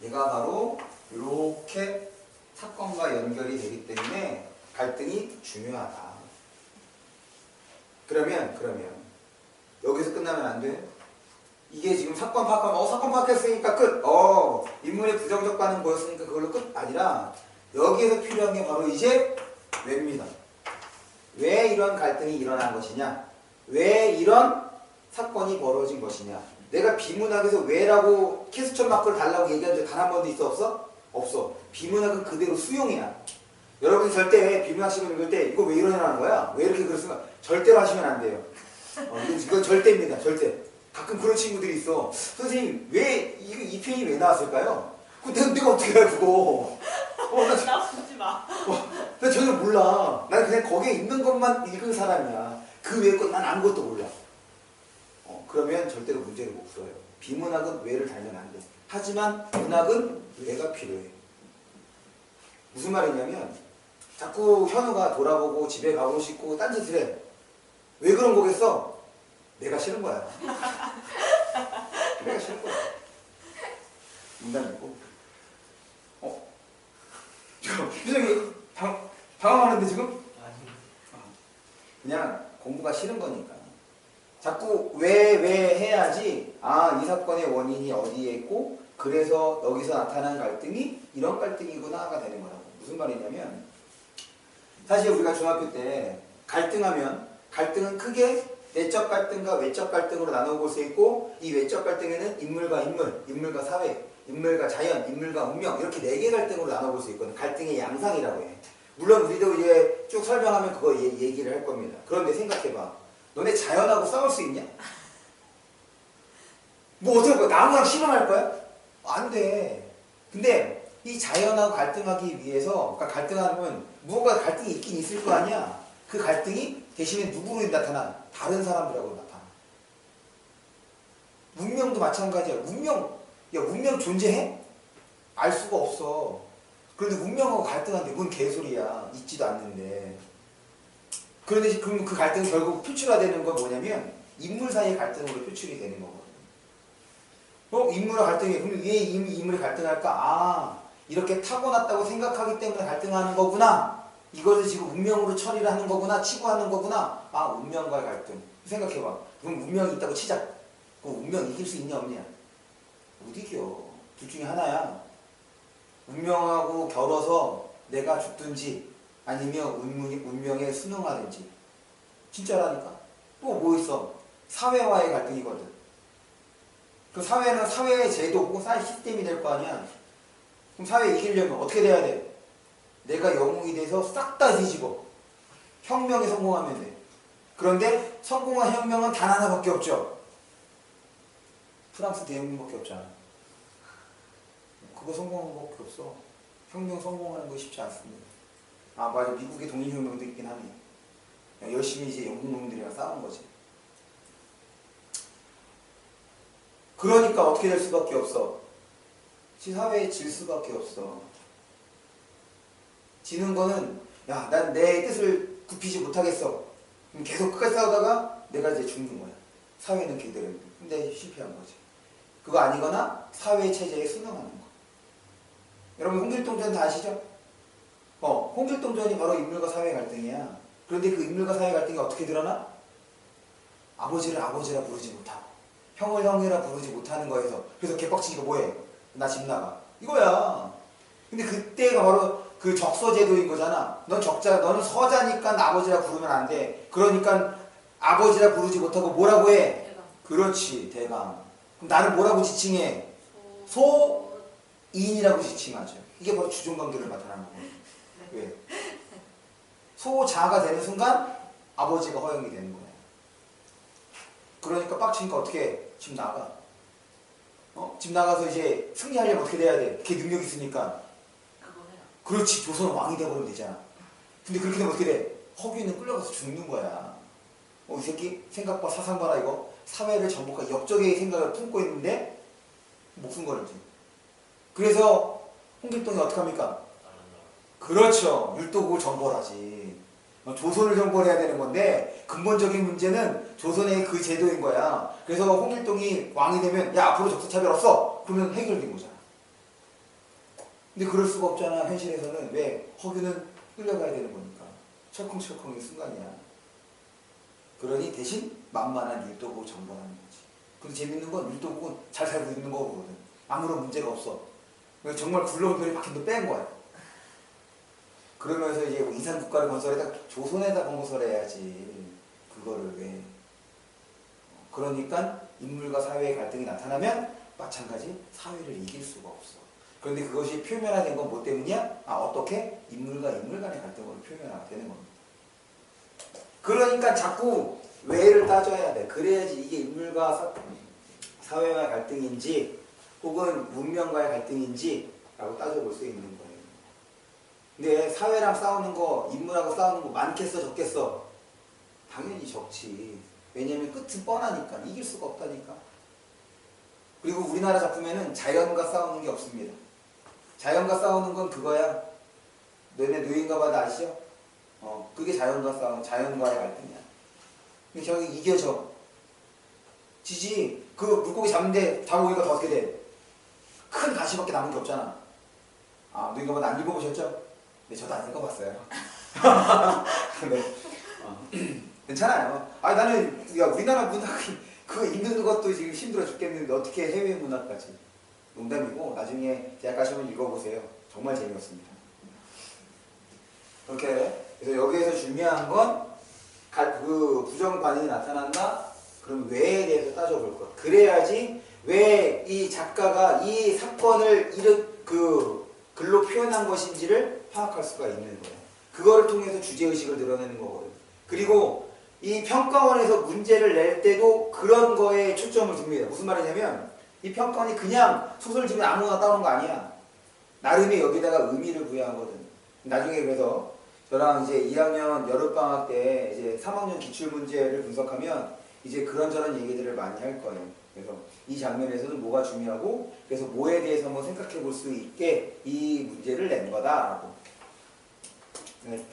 얘가 바로 이렇게 사건과 연결이 되기 때문에 갈등이 중요하다. 그러면 여기서 끝나면 안 돼. 이게 지금 사건 파악하면 사건 파악했으니까 끝. 인물의 부정적 반응 보였으니까 그걸로 끝. 아니라 여기에서 필요한 게 바로 이제 왜입니다. 왜 이런 갈등이 일어난 것이냐? 왜 이런 사건이 벌어진 것이냐? 내가 비문학에서 왜라고 캐스천 마크를 달라고 얘기한 적 단 한 번도 있어 없어? 없어. 비문학은 그대로 수용이야. 여러분이 절대 비문학식을 읽을 때 이거 왜 일어나는 거야? 왜 이렇게 글쓰나? 절대로 하시면 안 돼요. 이건 절대입니다. 절대. 가끔 그런 친구들이 있어. 선생님 왜 이 편이 왜 나왔을까요? 내가 어떻게 알아 그거? 나 보지 마. 나 전혀 몰라. 난 그냥 거기에 있는 것만 읽은 사람이야. 그 외의 건 난 아무것도 몰라. 그러면 절대로 문제를 못 풀어요. 비문학은 왜를 달면 안 돼. 하지만 문학은 왜가 필요해. 무슨 말이냐면 자꾸 현우가 돌아보고 집에 가고 싶고 딴짓을 해. 왜 그런 거겠어? 내가 싫은 거야. 내가 싫은 거야. 인간이고. 표정이 당황하는데 지금? 그냥 공부가 싫은 거니까. 자꾸 왜 해야지 이 사건의 원인이 어디에 있고 그래서 여기서 나타난 갈등이 이런 갈등이구나가 되는 거라고. 무슨 말이냐면 사실 우리가 중학교 때 갈등은 크게 내적 갈등과 외적 갈등으로 나눠볼 수 있고, 이 외적 갈등에는 인물과 인물, 인물과 사회, 인물과 자연, 인물과 운명 이렇게 4개 갈등으로 나눠볼 수 있거든. 갈등의 양상이라고 해. 물론 우리도 이제 쭉 설명하면 그거 얘기를 할 겁니다. 그런데 생각해봐. 너네 자연하고 싸울 수 있냐? 뭐 어떻게 할 거야? 나무랑 실험할 거야? 안 돼. 근데 이 자연하고 갈등하기 위해서, 그러니까 갈등하면 무언가 갈등이 있긴 있을 거 아니야. 그 갈등이 대신에 누구로 나타나? 다른 사람들하고 나타나. 문명도 마찬가지야. 문명 존재해? 알 수가 없어. 그런데 문명하고 갈등하는데 뭔 개소리야. 있지도 않는데. 그런데 그럼 그 갈등은 결국 표출화되는 건 뭐냐면 인물 사이의 갈등으로 표출이 되는 거거든. 인물과 갈등이, 그럼 왜 인물이 갈등할까? 아, 이렇게 타고났다고 생각하기 때문에 갈등하는 거구나. 이것을 지금 운명으로 처리를 하는 거구나. 치부하는 거구나. 아, 운명과의 갈등. 생각해봐. 그럼 운명이 있다고 치자. 그럼 운명 이길 수 있냐 없냐? 못 이겨. 둘 중에 하나야. 운명하고 겨뤄서 내가 죽든지 아니면 운명에 순응하든지. 진짜라니까. 또 뭐 있어? 사회와의 갈등이거든. 그 사회는 사회의 제도 혹은 사회 시스템이 될 거 아니야. 그럼 사회 이기려면 어떻게 돼야 돼? 내가 영웅이 돼서 싹 다 뒤집어. 혁명에 성공하면 돼. 그런데 성공한 혁명은 단 하나밖에 없죠. 프랑스 대혁명밖에 없잖아. 그거 성공한 것밖에 없어. 혁명 성공하는 거 쉽지 않습니다. 아, 맞아. 미국의 독립혁명도 있긴 하네. 열심히 이제 영국놈들이랑 싸운 거지. 그러니까 어떻게 될 수밖에 없어. 사회에 질 수밖에 없어. 지는 거는, 야, 난 내 뜻을 굽히지 못하겠어. 그럼 계속 끝까지 싸우다가 내가 이제 죽는 거야. 사회는 그대로. 근데 실패한 거지. 그거 아니거나 사회 체제에 순응하는 거. 여러분 홍길동전 다 아시죠? 홍길동전이 바로 인물과 사회 갈등이야. 그런데 그 인물과 사회 갈등이 어떻게 드러나? 아버지를 아버지라 부르지 못하고 형을 형이라 부르지 못하는 거에서. 그래서 개빡치니까 뭐해? 나 집 나가. 이거야. 근데 그때가 바로 그 적서제도인 거잖아. 너는 서자니까 아버지라 부르면 안 돼. 그러니까 아버지라 부르지 못하고 뭐라고 해? 대강. 그렇지, 대강. 그럼 나를 뭐라고 지칭해? 소인이라고 지칭하죠. 이게 바로 주종관계를 나타나는 거거든. 왜? 소자가 되는 순간 아버지가 허용이 되는 거야. 그러니까 빡치니까 어떻게 해? 집 나가. 집 나가서 이제 승리하려면 어떻게 돼야 돼? 걔 능력이 있으니까. 그거 해요. 그렇지, 조선은 왕이 되어버리면 되잖아. 근데 그렇게 되면 어떻게 돼? 허균은 끌려가서 죽는 거야. 이 새끼 생각 봐, 사상 봐라 이거. 사회를 정복할 역적의 생각을 품고 있는데 목숨 걸지. 그래서 홍길동이 어떻게 합니까? 그렇죠. 율도국을 정벌하지. 조선을 정벌해야 되는 건데 근본적인 문제는 조선의 그 제도인 거야. 그래서 홍길동이 왕이 되면 야, 앞으로 적수차별 없어. 그러면 해결된 거잖아. 근데 그럴 수가 없잖아. 현실에서는. 왜? 허균은 끌려가야 되는 거니까. 철컹철컹의 순간이야. 그러니 대신 만만한 율도국을 정벌하는 거지. 근데 재밌는 건 율도국은 잘 살고 있는 거거든. 아무런 문제가 없어. 정말 굴러온 별이 박힌 뺀 거야. 그러면서 이제 이산 국가를 건설해다 조선에다 건설해야지. 그거를 왜? 그러니까 인물과 사회의 갈등이 나타나면 마찬가지 사회를 이길 수가 없어. 그런데 그것이 표면화된 건 뭐 때문이야? 어떻게? 인물과 인물 간의 갈등으로 표면화가 되는 겁니다. 그러니까 자꾸 왜를 따져야 돼. 그래야지 이게 인물과 사회와의 갈등인지 혹은 문명과의 갈등인지 라고 따져볼 수 있는 거예요. 근데 사회랑 싸우는 거, 인물하고 싸우는 거 많겠어, 적겠어? 당연히 적지. 왜냐면 끝은 뻔하니까. 이길 수가 없다니까. 그리고 우리나라 작품에는 자연과 싸우는 게 없습니다. 자연과 싸우는 건 그거야. 너네 노인가봐도 아시죠? 그게 자연과 싸우는, 자연과의 갈등이야. 근데 저기 이겨져. 지지. 그 물고기 잡는데 잡아보니까 더 어떻게 돼? 큰 가시밖에 남은 게 없잖아. 노인가봐도 안 읽어보셨죠? 네, 저도 안 읽어봤어요. 네. 괜찮아요. 나는, 야, 우리나라 문학이, 그거 읽는 것도 지금 힘들어 죽겠는데, 어떻게 해외 문학까지. 농담이고, 나중에 대학 가시면 읽어보세요. 정말 재미없습니다. 그렇게. 그래서 여기에서 중요한 건, 그 부정 반응이 나타난다? 그럼 왜에 대해서 따져볼 것. 그래야지 왜 이 작가가 이 사건을 글로 표현한 것인지를 파악할 수가 있는 거예요. 그거를 통해서 주제의식을 드러내는 거거든. 그리고 이 평가원에서 문제를 낼 때도 그런 거에 초점을 둡니다. 무슨 말이냐면 이 평가원이 그냥 소설 지면 아무거나 따오는 거 아니야. 나름의 여기다가 의미를 부여하거든. 나중에 그래서 저랑 이제 2학년 여름방학 때 이제 3학년 기출문제를 분석하면 이제 그런저런 얘기들을 많이 할 거예요. 그래서 이 장면에서는 뭐가 중요하고 그래서 뭐에 대해서 한번 생각해 볼 수 있게 이 문제를 낸 거다라고.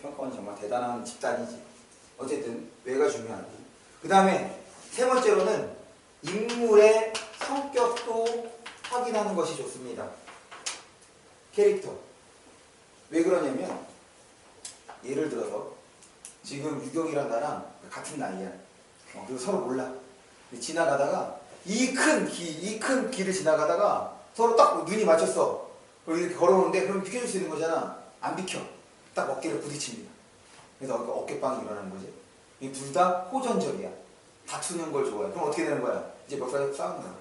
평가원이 정말 대단한 집단이지. 어쨌든 왜가 중요하지. 그 다음에 세 번째로는 인물의 성격도 확인하는 것이 좋습니다. 캐릭터. 왜 그러냐면 예를 들어서 지금 유경이랑 나랑 같은 나이야. 그리고 서로 몰라. 근데 지나가다가 이 큰 길을 지나가다가 서로 딱 눈이 맞췄어. 그리고 이렇게 걸어오는데 그럼 비켜줄 수 있는 거잖아. 안 비켜. 딱 어깨를 부딪힙니다. 그래서 어깨빵이 일어나는 거지. 이 둘 다 호전적이야. 다투는 걸 좋아해. 그럼 어떻게 되는 거야? 이제 멱살에 싸우는 거야.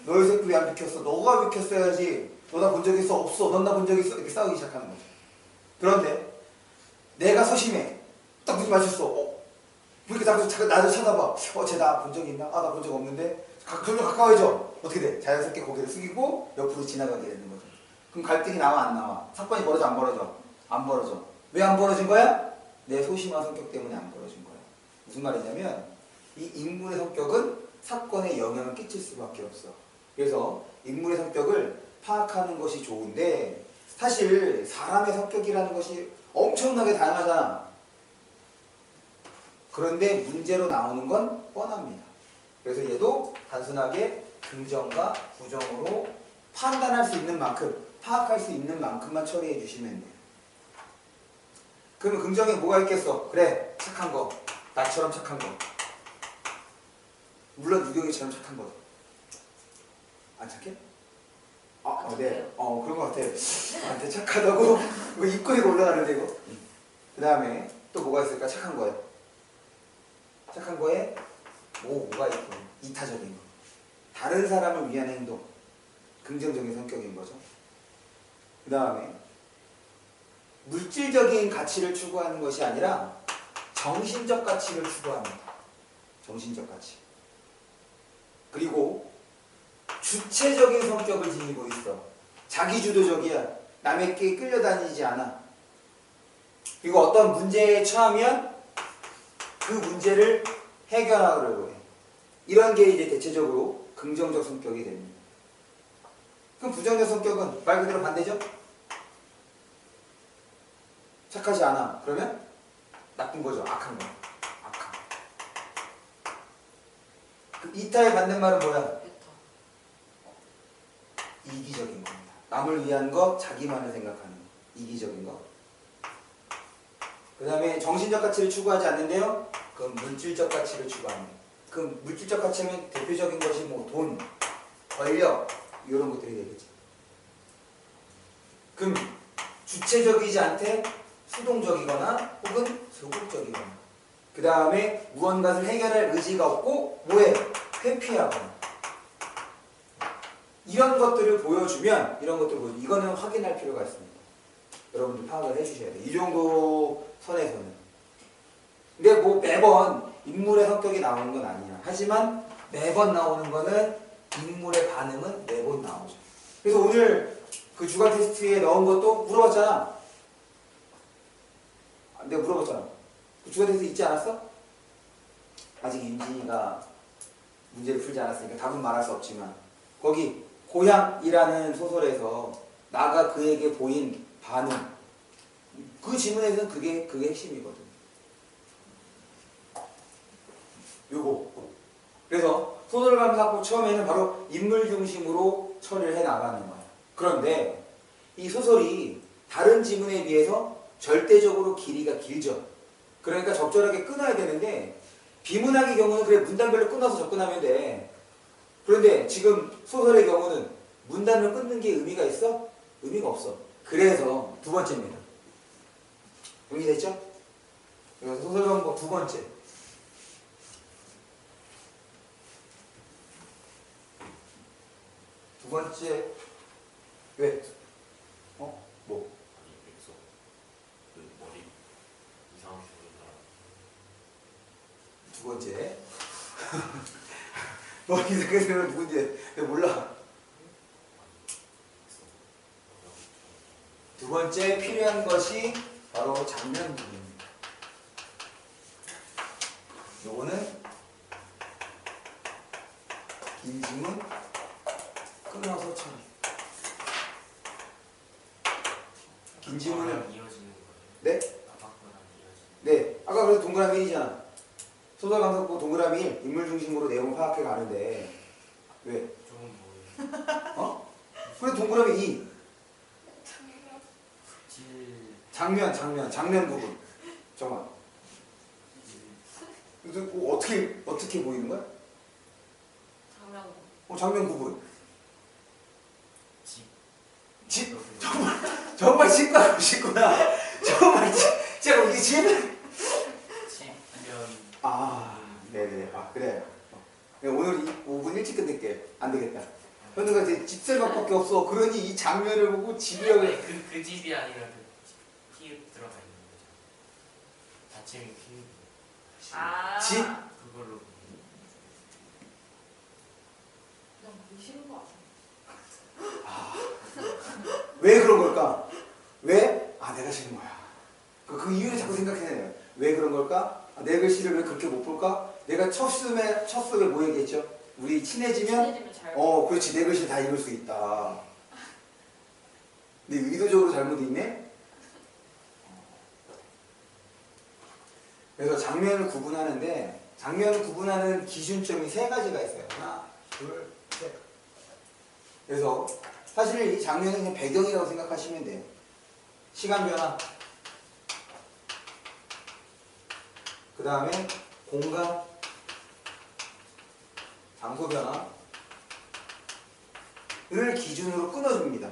너 이 새끼 왜 안 비켰어? 너가 비켰어야지. 너 나 본 적 있어? 없어. 넌 나 본 적 있어? 이렇게 싸우기 시작하는 거지. 그런데 내가 소심해. 딱 눈이 맞췄어. 왜 이렇게 나도 쳐다봐. 쟤 나 본 적 있나? 아, 나 본 적 없는데. 점점 가까워져. 어떻게 돼? 자연스럽게 고개를 숙이고 옆으로 지나가게 되는 거죠. 그럼 갈등이 나와 안 나와? 사건이 벌어져 안 벌어져? 안 벌어져. 왜 안 벌어진 거야? 내 소심한 성격 때문에 안 벌어진 거야. 무슨 말이냐면 이 인물의 성격은 사건에 영향을 끼칠 수밖에 없어. 그래서 인물의 성격을 파악하는 것이 좋은데 사실 사람의 성격이라는 것이 엄청나게 다양하잖아. 그런데 문제로 나오는 건 뻔합니다. 그래서 얘도 단순하게 긍정과 부정으로 판단할 수 있는 만큼, 파악할 수 있는 만큼만 처리해 주시면 돼요. 그러면 긍정에 뭐가 있겠어? 그래, 착한 거. 나처럼 착한 거. 물론 유경이처럼 착한 거죠. 안 착해? 네. 그런 거 같아. 나한테 착하다고? 이거 입꼬리가 올라가는데, 이거? 그 다음에 또 뭐가 있을까? 착한 거에. 착한 거에 뭐가 있고, 이타적인 거. 다른 사람을 위한 행동. 긍정적인 성격인 거죠. 그 다음에 물질적인 가치를 추구하는 것이 아니라 정신적 가치를 추구합니다. 정신적 가치. 그리고 주체적인 성격을 지니고 있어. 자기주도적이야. 남에게 끌려다니지 않아. 그리고 어떤 문제에 처하면 그 문제를 해결하려고 해. 이런 게 이제 대체적으로 긍정적 성격이 됩니다. 그럼 부정적 성격은 말 그대로 반대죠? 착하지 않아. 그러면 나쁜 거죠. 악한 거. 악한. 그 이타의 반대말은 뭐야? 이기적인 겁니다. 남을 위한 거, 자기만을 생각하는 거. 이기적인 거. 그 다음에 정신적 가치를 추구하지 않는데요. 그건 물질적 가치를 추구합니다. 그 물질적 가치는 대표적인 것이 뭐 돈, 권력 이런 것들이 되겠죠. 그럼 주체적이지 않되 수동적이거나 혹은 소극적이거나 그 다음에 무언가를 해결할 의지가 없고 뭐해? 회피하거나 이런 것들을 보여주면 이거는 확인할 필요가 있습니다. 여러분들 파악을 해주셔야 돼요. 이 정도 선에서는. 근데 뭐 매번 인물의 성격이 나오는 건 아니야. 하지만 매번 나오는 거는 인물의 반응은 매번 나오죠. 그래서 오늘 그 주간 테스트에 넣은 것도 물어봤잖아. 내가 물어봤잖아. 그 주간 테스트 있지 않았어? 아직 윤진이가 문제를 풀지 않았으니까 답은 말할 수 없지만 거기 고향이라는 소설에서 나가 그에게 보인 반응 그 지문에서는 그게 핵심이거든. 요거. 그래서 소설감사고 처음에는 바로 인물 중심으로 처리를 해 나가는 거야. 그런데 이 소설이 다른 지문에 비해서 절대적으로 길이가 길죠. 그러니까 적절하게 끊어야 되는데 비문학의 경우는 그래 문단별로 끊어서 접근하면 돼. 그런데 지금 소설의 경우는 문단을 끊는 게 의미가 있어? 의미가 없어. 그래서 두 번째입니다. 용기됐죠? 그래서 소설 방법 두 번째. 두 번째 왜? 뭐? 아니 여기서 그 머리 이상하게 생긴 사람. 두 번째. 너 이렇게 생각하면 누군지 내가 몰라. 두 번째 필요한 것이 바로 장면 부분입니다. 요거는 긴 지문 끊어서 처리. 긴 지문은 이어지는 거예요. 네? 아바코랑 이어지는. 네. 아까 그래서 동그라미 1이잖아. 소설 강사법 동그라미 1, 인물 중심으로 내용을 파악해 가는데 왜? 조금 뭐예요? 어? 그래 동그라미 2. 질. 장면 부분. 정말. 그래서 뭐 어떻게 보이는 거야? 장면. 장면 구분. 집. 집? 정말 집가고 싶구나. 정말 진짜 우리 집은. 집면. 아, 네네. 아, 그래. 오늘 5분 일찍 끝낼게. 안 되겠다. 현우가 이제 집살밖에 없어. 그러니 이 장면을 보고 집이라고. 아니, 그 집이 아니라 그 피읍 들어가 있는 거죠. 받침이 피읍. 아. 집? 그걸로. 그냥 보기 싫은 거 같아. 왜 그런 걸까? 왜? 아, 내가 싫은 거야. 그 이유를 자꾸 생각해내요. 왜 그런 걸까? 아, 내 글씨를 왜 그렇게 못 볼까? 내가 첫 수업에 뭐 얘기했죠? 우리 친해지면 잘. 그렇지. 내 글씨 다 읽을 수 있다. 근데 의도적으로 잘못 읽네? 그래서 장면을 구분하는데 장면을 구분하는 기준점이 세 가지가 있어요. 하나, 둘, 셋. 그래서 사실 이 장면은 그냥 배경이라고 생각하시면 돼요. 시간 변화. 그 다음에 공간, 장소 변화를 기준으로 끊어줍니다.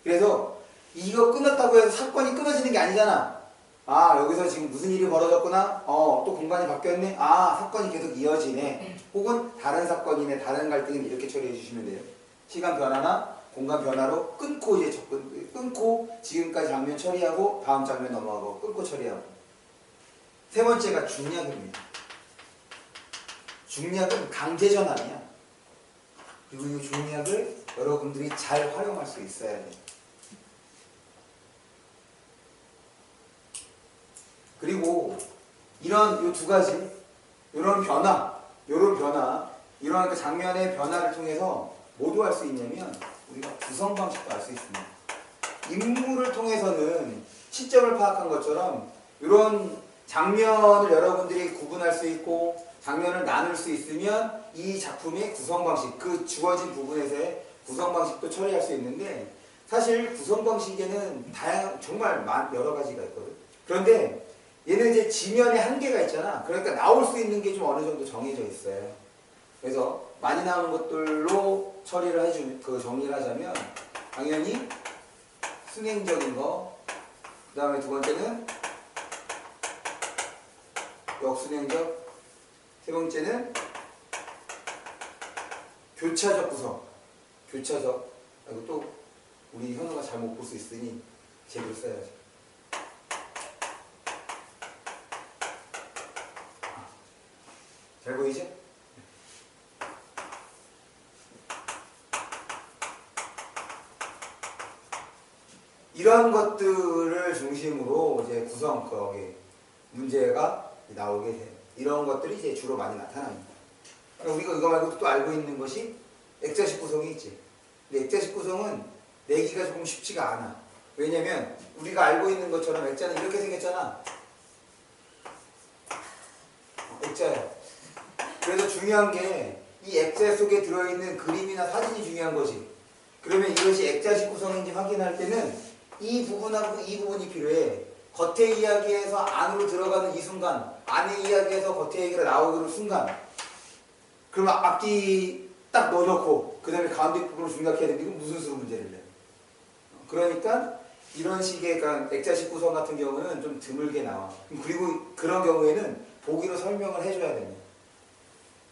그래서 이거 끊었다고 해서 사건이 끊어지는 게 아니잖아. 아, 여기서 지금 무슨 일이 벌어졌구나? 또 공간이 바뀌었네? 아, 사건이 계속 이어지네. 혹은 다른 사건이네, 다른 갈등이네. 이렇게 처리해 주시면 돼요. 시간 변화나 공간 변화로 끊고 이제 끊고 지금까지 장면 처리하고 다음 장면 넘어가고 끊고 처리하고. 세 번째가 중략입니다. 중략은 강제 전환이야. 그리고 이 중략을 여러분들이 잘 활용할 수 있어야 돼. 그리고 이런 이 두 가지, 이런 변화, 이런 그 장면의 변화를 통해서 모두 할 수 있냐면 우리가 구성 방식도 알 수 있습니다. 인물을 통해서는 시점을 파악한 것처럼 이런 장면을 여러분들이 구분할 수 있고 장면을 나눌 수 있으면 이 작품의 구성 방식, 그 주어진 부분에서의 구성 방식도 처리할 수 있는데 사실 구성 방식에는 정말 여러 가지가 있거든. 그런데 얘는 이제 지면에 한계가 있잖아. 그러니까 나올 수 있는 게 좀 어느 정도 정해져 있어요. 그래서 많이 나오는 것들로 처리를 정리를 하자면 당연히 순행적인 거, 그 다음에 두 번째는 역순행적, 세 번째는 교차적 구성. 교차적. 그리고 또 우리 현우가 잘 못 볼 수 있으니 제대로 써야죠. 잘 보이죠? 이런 것들을 중심으로 이제 구성, 거기 문제가 나오게 돼요. 이런 것들이 이제 주로 많이 나타납니다. 우리가 이거 말고 또 알고 있는 것이 액자식 구성이 있지. 근데 액자식 구성은 내기가 조금 쉽지가 않아. 왜냐면 우리가 알고 있는 것처럼 액자는 이렇게 생겼잖아. 액자야. 그래서 중요한 게 이 액자 속에 들어있는 그림이나 사진이 중요한 거지. 그러면 이것이 액자식 구성인지 확인할 때는 이 부분하고 이 부분이 필요해. 겉의 이야기에서 안으로 들어가는 이 순간, 안의 이야기에서 겉의 얘기가 나오는 순간, 그러면 앞뒤 딱 넣어놓고 그 다음에 가운데 부분을 중략해야 되는데 이건 무슨 수로 문제를 내? 그러니까 이런 식의 액자식 구성 같은 경우는 좀 드물게 나와. 그리고 그런 경우에는 보기로 설명을 해줘야 됩니다.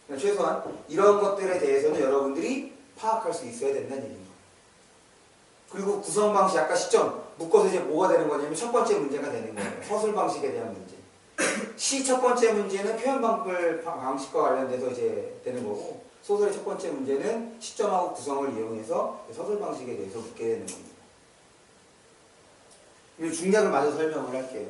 그러니까 최소한 이런 것들에 대해서는 여러분들이 파악할 수 있어야 된다는 얘기입니다. 그리고 구성 방식, 아까 시점 묶어서 이제 뭐가 되는 거냐면 첫 번째 문제가 되는 거예요. 서술 방식에 대한 문제. 시 첫 번째 문제는 표현 방식과 관련돼서 이제 되는 거고, 소설의 첫 번째 문제는 시점하고 구성을 이용해서 서술 방식에 대해서 묻게 되는 겁니다. 중략을 마저 설명을 할게요.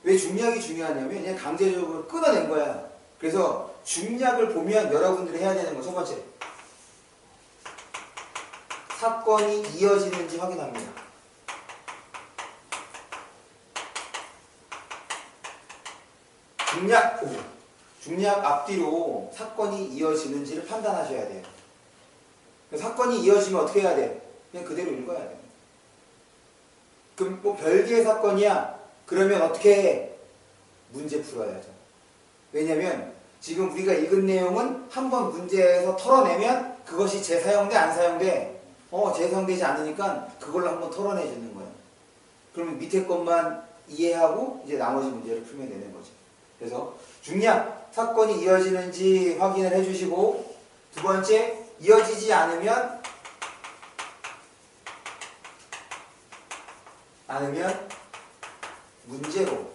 왜 중략이 중요하냐면 그냥 강제적으로 끊어낸 거야. 그래서 중략을 보면 여러분들이 해야 되는 거 첫 번째, 사건이 이어지는지 확인합니다. 중략 앞뒤로 사건이 이어지는지를 판단하셔야 돼요. 사건이 이어지면 어떻게 해야 돼? 그냥 그대로 읽어야 돼. 그럼 뭐 별개의 사건이야? 그러면 어떻게 해? 문제 풀어야죠. 왜냐면 지금 우리가 읽은 내용은 한번 문제에서 털어내면 그것이 재사용돼 안 사용돼? 재사용되지 않으니까 그걸로 한번 털어내 주는 거야. 그러면 밑에 것만 이해하고 이제 나머지 문제를 풀면 되는 거죠. 그래서 중략, 사건이 이어지는지 확인을 해주시고, 두 번째, 이어지지 않으면 문제로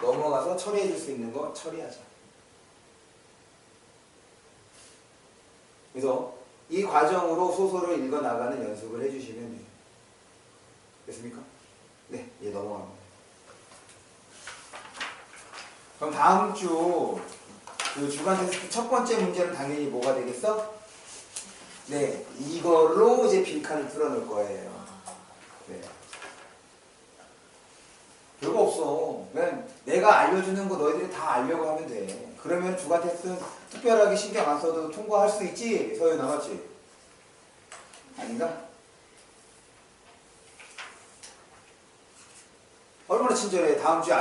넘어가서 처리해 줄 수 있는 거 처리하자. 그래서 이 과정으로 소설을 읽어나가는 연습을 해주시면 돼요. 됐습니까? 네, 이제 넘어갑니다. 그럼 다음 주 그 주간 테스트 첫 번째 문제는 당연히 뭐가 되겠어? 네, 이걸로 이제 빈칸을 뚫어놓을 거예요. 네. 별거 없어. 그냥 내가 알려주는 거 너희들이 다 알려고 하면 돼. 그러면 주간 테스트는 특별하게 신경 안 써도 통과할 수 있지? 서윤아, 맞지? 아닌가? 얼마나 친절해. 다음 주에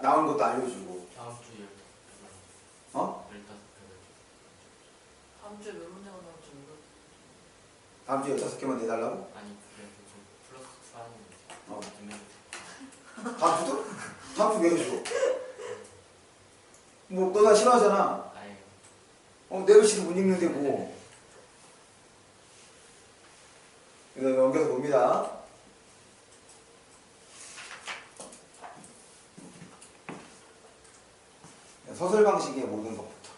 나온 것도 알려주고. 다음 주에 어? 15개. 다음 주에 몇 문제가 나올지 모르겠어. 다음 주에 15개만 내달라고? 아니 그래도 좀 플러스 하는 어. 거. 다음 주도? 다음 주 왜 해줘? 뭐 너나 싫어하잖아. 아예 내 글씨도 못 읽는데 뭐. 그래서 넘겨서 봅니다. 서술 방식의 모든 것부터.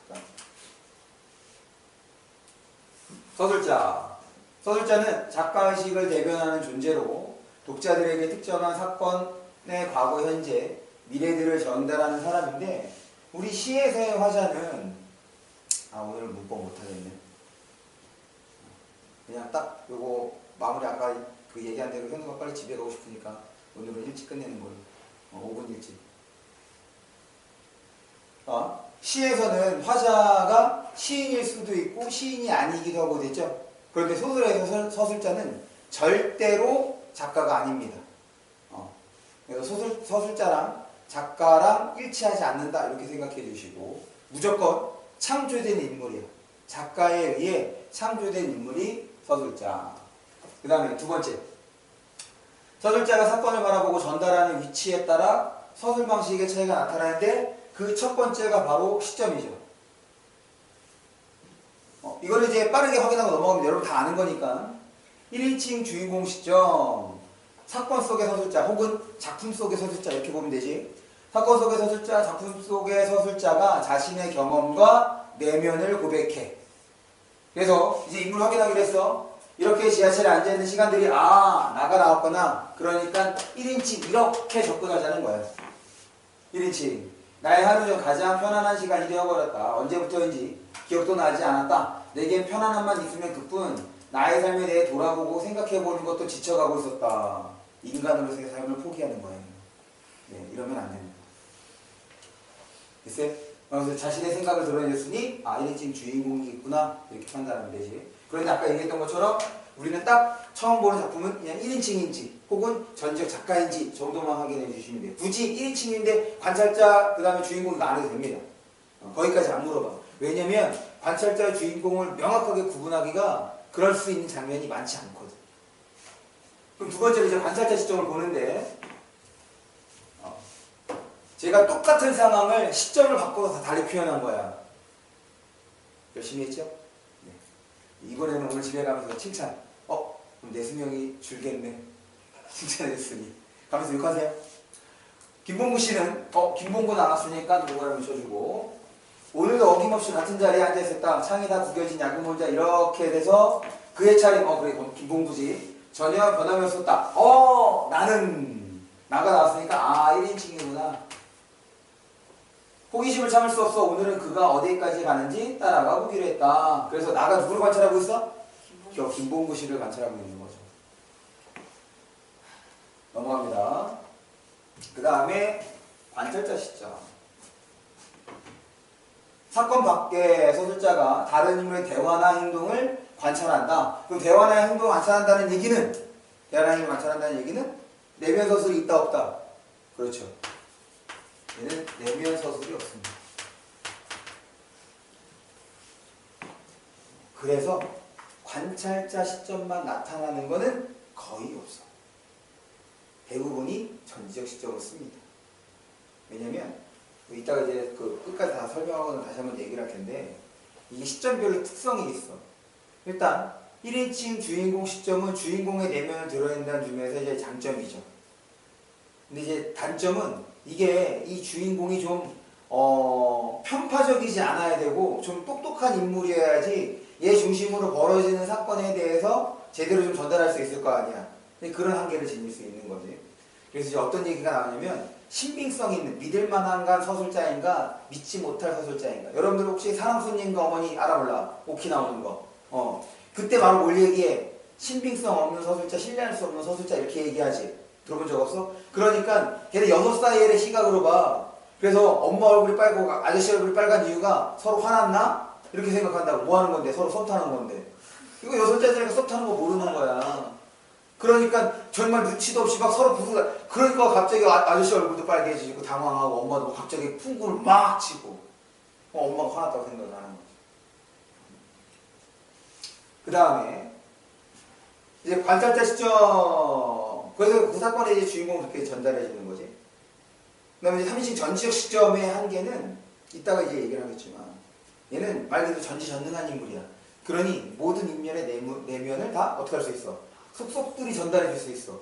서술자. 서술자는 작가의식을 대변하는 존재로 독자들에게 특정한 사건의 과거, 현재, 미래들을 전달하는 사람인데, 우리 시에서의 화자는 오늘 문법 못하겠네. 그냥 딱 요거 마무리, 아까 그 얘기한 대로 현우가 빨리 집에 가고 싶으니까 오늘은 일찍 끝내는 걸로. 5분 일찍. 시에서는 화자가 시인일 수도 있고 시인이 아니기도 하고 됐죠. 그런데 소설에서 서술자는 절대로 작가가 아닙니다. 그래서 서술자랑 작가랑 일치하지 않는다, 이렇게 생각해 주시고, 무조건 창조된 인물이야. 작가에 의해 창조된 인물이 서술자. 그 다음에 두 번째, 서술자가 사건을 바라보고 전달하는 위치에 따라 서술 방식의 차이가 나타나는데, 그 첫 번째가 바로 시점이죠. 이거를 이제 빠르게 확인하고 넘어가면 여러분 다 아는 거니까. 1인칭 주인공 시점, 사건 속의 서술자 혹은 작품 속의 서술자, 이렇게 보면 되지. 사건 속의 서술자, 작품 속의 서술자가 자신의 경험과 내면을 고백해. 그래서 이제 인물 확인하기로 했어. 이렇게 지하철에 앉아있는 시간들이 나가 나왔구나. 그러니까 1인칭 이렇게 접근하자는 거야. 1인칭. 나의 하루 중 가장 편안한 시간이 되어버렸다. 언제부터인지 기억도 나지 않았다. 내겐 편안함만 있으면 그뿐. 나의 삶에 대해 돌아보고 생각해보는 것도 지쳐가고 있었다. 인간으로서의 삶을 포기하는 거예요. 네, 이러면 안 됩니다. 글쎄, 그래서 자신의 생각을 드러내줬으니 1인칭 주인공이 있구나, 이렇게 판단하면 되지. 그런데 아까 얘기했던 것처럼 우리는 딱 처음 보는 작품은 그냥 1인칭인지 혹은 전적 작가인지 정도만 확인해 주시면 돼요. 굳이 1인칭인데 관찰자 그 다음에 주인공도 안 해도 됩니다. 거기까지 안 물어봐. 왜냐면 관찰자의 주인공을 명확하게 구분하기가 그럴 수 있는 장면이 많지 않거든. 그럼 두 번째로 이제 관찰자 시점을 보는데, 제가 똑같은 상황을 시점을 바꿔서 다 달리 표현한 거야. 열심히 했죠? 네. 이번에는 오늘 집에 가면서 칭찬. 내 수명이 줄겠네. 칭찬해줬으니. 가면서 욕하세요. 김봉구 씨는 김봉구 나왔으니까 누구라면 쳐주고 오늘도 어김없이 같은 자리에 앉아있었다. 창이 다 구겨진 야구 모자 이렇게 돼서 그의 차림 그래 김봉구지. 전혀 변함이 없었다. 나는 나가 나왔으니까 1인칭이구나. 호기심을 참을 수 없어. 오늘은 그가 어디까지 가는지 따라가 보기로 했다. 그래서 나가 누구를 관찰하고 있어? 김봉구 씨를 관찰하고 있는 거죠. 넘어갑니다. 그 다음에 관찰자 시점. 사건 밖의 서술자가 다른 인물의 대화나 행동을 관찰한다. 그럼 대화나 행동을 관찰한다는 얘기는 내면 서술이 있다 없다? 그렇죠. 얘는 내면 서술이 없습니다. 그래서 관찰자 시점만 나타나는 것은 거의 없어. 대부분이 전지적 시점을 씁니다. 왜냐면 이따가 이제 그 끝까지 다 설명하고는 다시 한번 얘기를 할 텐데 이게 시점별로 특성이 있어. 일단 1인칭 주인공 시점은 주인공의 내면을 드러낸다는 점에서 이제 장점이죠. 근데 이제 단점은 이게 이 주인공이 좀 편파적이지 않아야 되고 좀 똑똑한 인물이어야지 얘 중심으로 벌어지는 사건에 대해서 제대로 좀 전달할 수 있을 거 아니야. 그런 한계를 지닐 수 있는 거지. 그래서 이제 어떤 얘기가 나오냐면 신빙성 있는 믿을만한 서술자인가 믿지 못할 서술자인가. 여러분들 혹시 사랑손님과 어머니 알아볼라? 오키 나오는 거. 그때 바로 뭘 얘기해? 신빙성 없는 서술자, 신뢰할 수 없는 서술자 이렇게 얘기하지. 들어본 적 없어? 그러니까 걔네 6살의 시각으로 봐. 그래서 엄마 얼굴이 빨고 아저씨 얼굴이 빨간 이유가 서로 화났나? 이렇게 생각한다고. 뭐 하는 건데? 서로 썸 타는 건데. 이거 6살짜리가 썸 타는 거 모르는 거야. 그러니까 정말 눈치도 없이 막 서로 부수다. 그러니까 갑자기 아저씨 얼굴도 빨개지고 당황하고 엄마도 갑자기 풍구를 막 치고 엄마가 화났다고 생각을 하는 거지. 그 다음에 이제 관찰자 시점. 그래서 그 사건의 이제 주인공을 그렇게 전달해 주는 거지. 그 다음에 이제 3인칭 전지적 시점의 한계는 이따가 이제 얘기를 하겠지만 얘는 말 그대로 전지전능한 인물이야. 그러니 모든 인면의 내면을 다 어떻게 할 수 있어? 속속들이 전달해 줄 수 있어.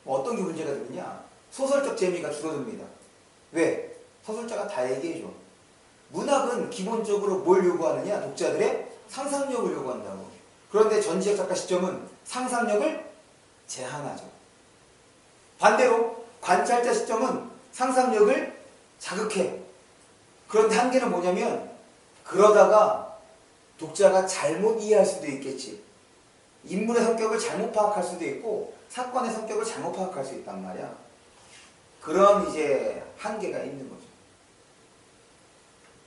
어떤 게 문제가 되느냐? 소설적 재미가 줄어듭니다. 왜? 서술자가 다 얘기해줘. 문학은 기본적으로 뭘 요구하느냐? 독자들의 상상력을 요구한다고. 그런데 전지적 작가 시점은 상상력을 제한하죠. 반대로 관찰자 시점은 상상력을 자극해. 그런데 한계는 뭐냐면 그러다가 독자가 잘못 이해할 수도 있겠지. 인물의 성격을 잘못 파악할 수도 있고 사건의 성격을 잘못 파악할 수 있단 말이야. 그런 이제 한계가 있는 거죠.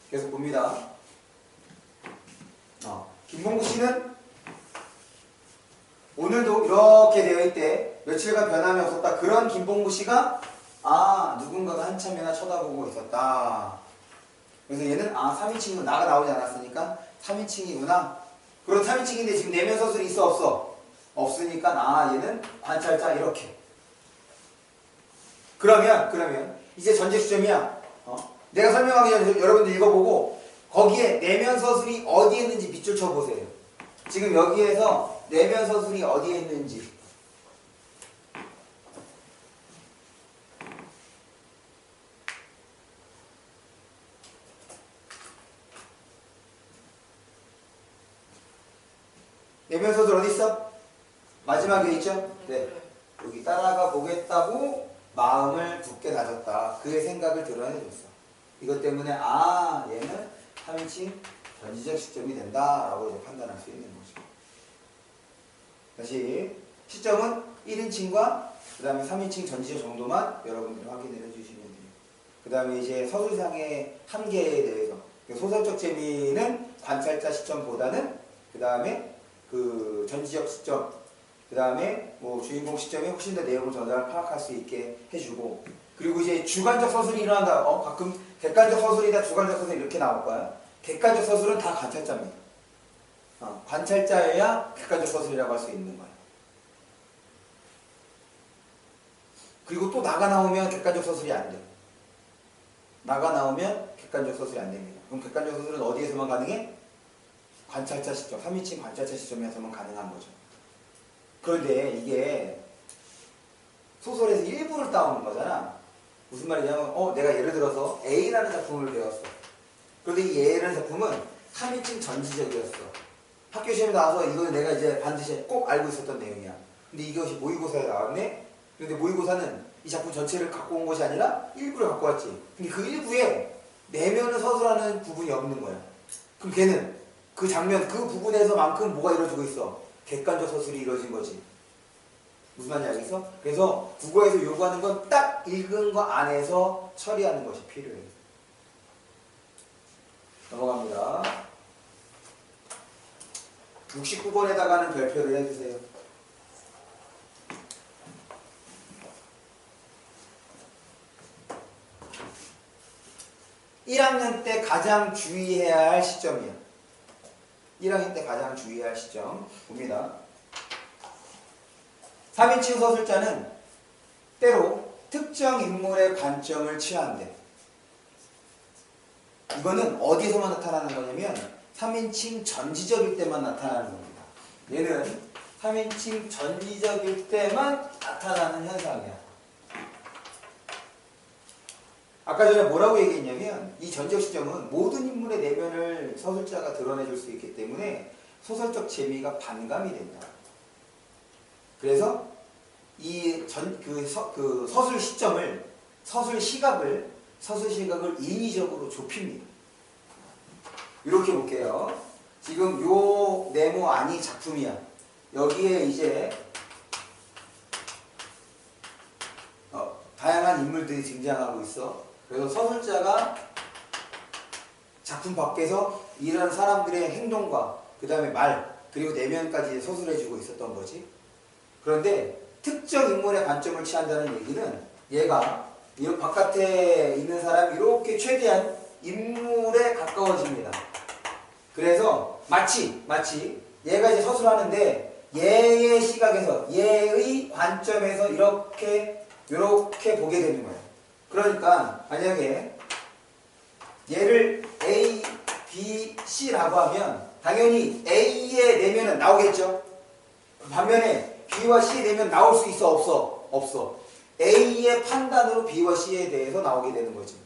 그래서 봅니다. 김봉구 씨는 오늘도 이렇게 되어 있대. 며칠간 변함이 없었다. 그런 김봉구 씨가 누군가가 한참이나 쳐다보고 있었다. 그래서 얘는 3인칭은 나가 나오지 않았으니까 3인칭이구나. 그런 3인칭인데 지금 내면 서술이 있어 없어? 없으니까 얘는 관찰자 이렇게. 그러면 이제 전제 시점이야. 내가 설명하기 전에 여러분들 읽어보고 거기에 내면 서술이 어디에 있는지 밑줄 쳐보세요. 지금 여기에서 내면 서술이 어디에 있는지. 내면 서술 어디 있어? 마지막에 있죠? 네. 여기 따라가 보겠다고 마음을 굳게 다졌다. 그의 생각을 드러내줬어. 이것 때문에 얘는 3인칭 전지적 시점이 된다라고 이제 판단할 수 있는 거죠. 다시 시점은 1인칭과 그 다음에 3인칭 전지적 정도만 여러분들이 확인을 해주시면 돼요. 그 다음에 이제 서술상의 한계에 대해서 소설적 재미는 관찰자 시점보다는 그 다음에 그 전지적 시점, 그 다음에 뭐 주인공 시점에 훨씬 더 내용을 전달 파악할 수 있게 해주고, 그리고 이제 주관적 서술이 일어난다. 가끔 객관적 서술이다, 주관적 서술 이렇게 나올 거야. 객관적 서술은 다 관찰자입니다. 관찰자여야 객관적 서술이라고 할 수 있는 거야. 그리고 또 나가 나오면 객관적 서술이 안 돼. 나가 나오면 객관적 서술이 안 됩니다. 그럼 객관적 서술은 어디에서만 가능해? 관찰자 시점, 3인칭 관찰자 시점에서만 가능한 거죠. 그런데 이게 소설에서 일부를 따오는 거잖아. 무슨 말이냐면 내가 예를 들어서 A라는 작품을 배웠어. 그런데 이 A라는 작품은 3인칭 전지적이었어. 학교 시험에 나와서 이거는 내가 이제 반드시 꼭 알고 있었던 내용이야. 근데 이것이 모의고사에 나왔네? 그런데 모의고사는 이 작품 전체를 갖고 온 것이 아니라 일부를 갖고 왔지. 근데 그 일부에 내면을 서술하는 부분이 없는 거야. 그럼 걔는 그 장면, 그 부분에서만큼 뭐가 이루어지고 있어? 객관적 서술이 이루어진 거지. 무슨 말인지 알겠어? 그래서 국어에서 요구하는 건 딱 읽은 거 안에서 처리하는 것이 필요해. 넘어갑니다. 69번에다가는 별표를 해주세요. 1학년 때 가장 주의해야 할 시점이야. 1학년 때 가장 주의해야 할 시점 봅니다. 3인칭 서술자는 때로 특정 인물의 관점을 취한대. 이거는 어디서만 나타나는 거냐면 3인칭 전지적일 때만 나타나는 겁니다. 얘는 3인칭 전지적일 때만 나타나는 현상이야. 아까 전에 뭐라고 얘기했냐면 이 전적 시점은 모든 인물의 내면을 서술자가 드러내줄 수 있기 때문에 소설적 재미가 반감이 된다. 그래서 이 서술 시점을, 서술 시각을 인위적으로 좁힙니다. 이렇게 볼게요. 지금 요 네모 안이 작품이야. 여기에 이제 다양한 인물들이 등장하고 있어. 그래서 서술자가 작품 밖에서 이런 사람들의 행동과 그 다음에 말 그리고 내면까지 서술해주고 있었던 거지. 그런데 특정 인물의 관점을 취한다는 얘기는 얘가 이 바깥에 있는 사람이 이렇게 최대한 인물에 가까워집니다. 그래서 마치 얘가 이제 서술하는데 얘의 시각에서 얘의 관점에서 이렇게 보게 되는 거예요. 그러니까 만약에 얘를 A, B, C라고 하면 당연히 A의 내면은 나오겠죠. 반면에 B와 C의 내면 나올 수 있어? 없어. A의 판단으로 B와 C에 대해서 나오게 되는 거지.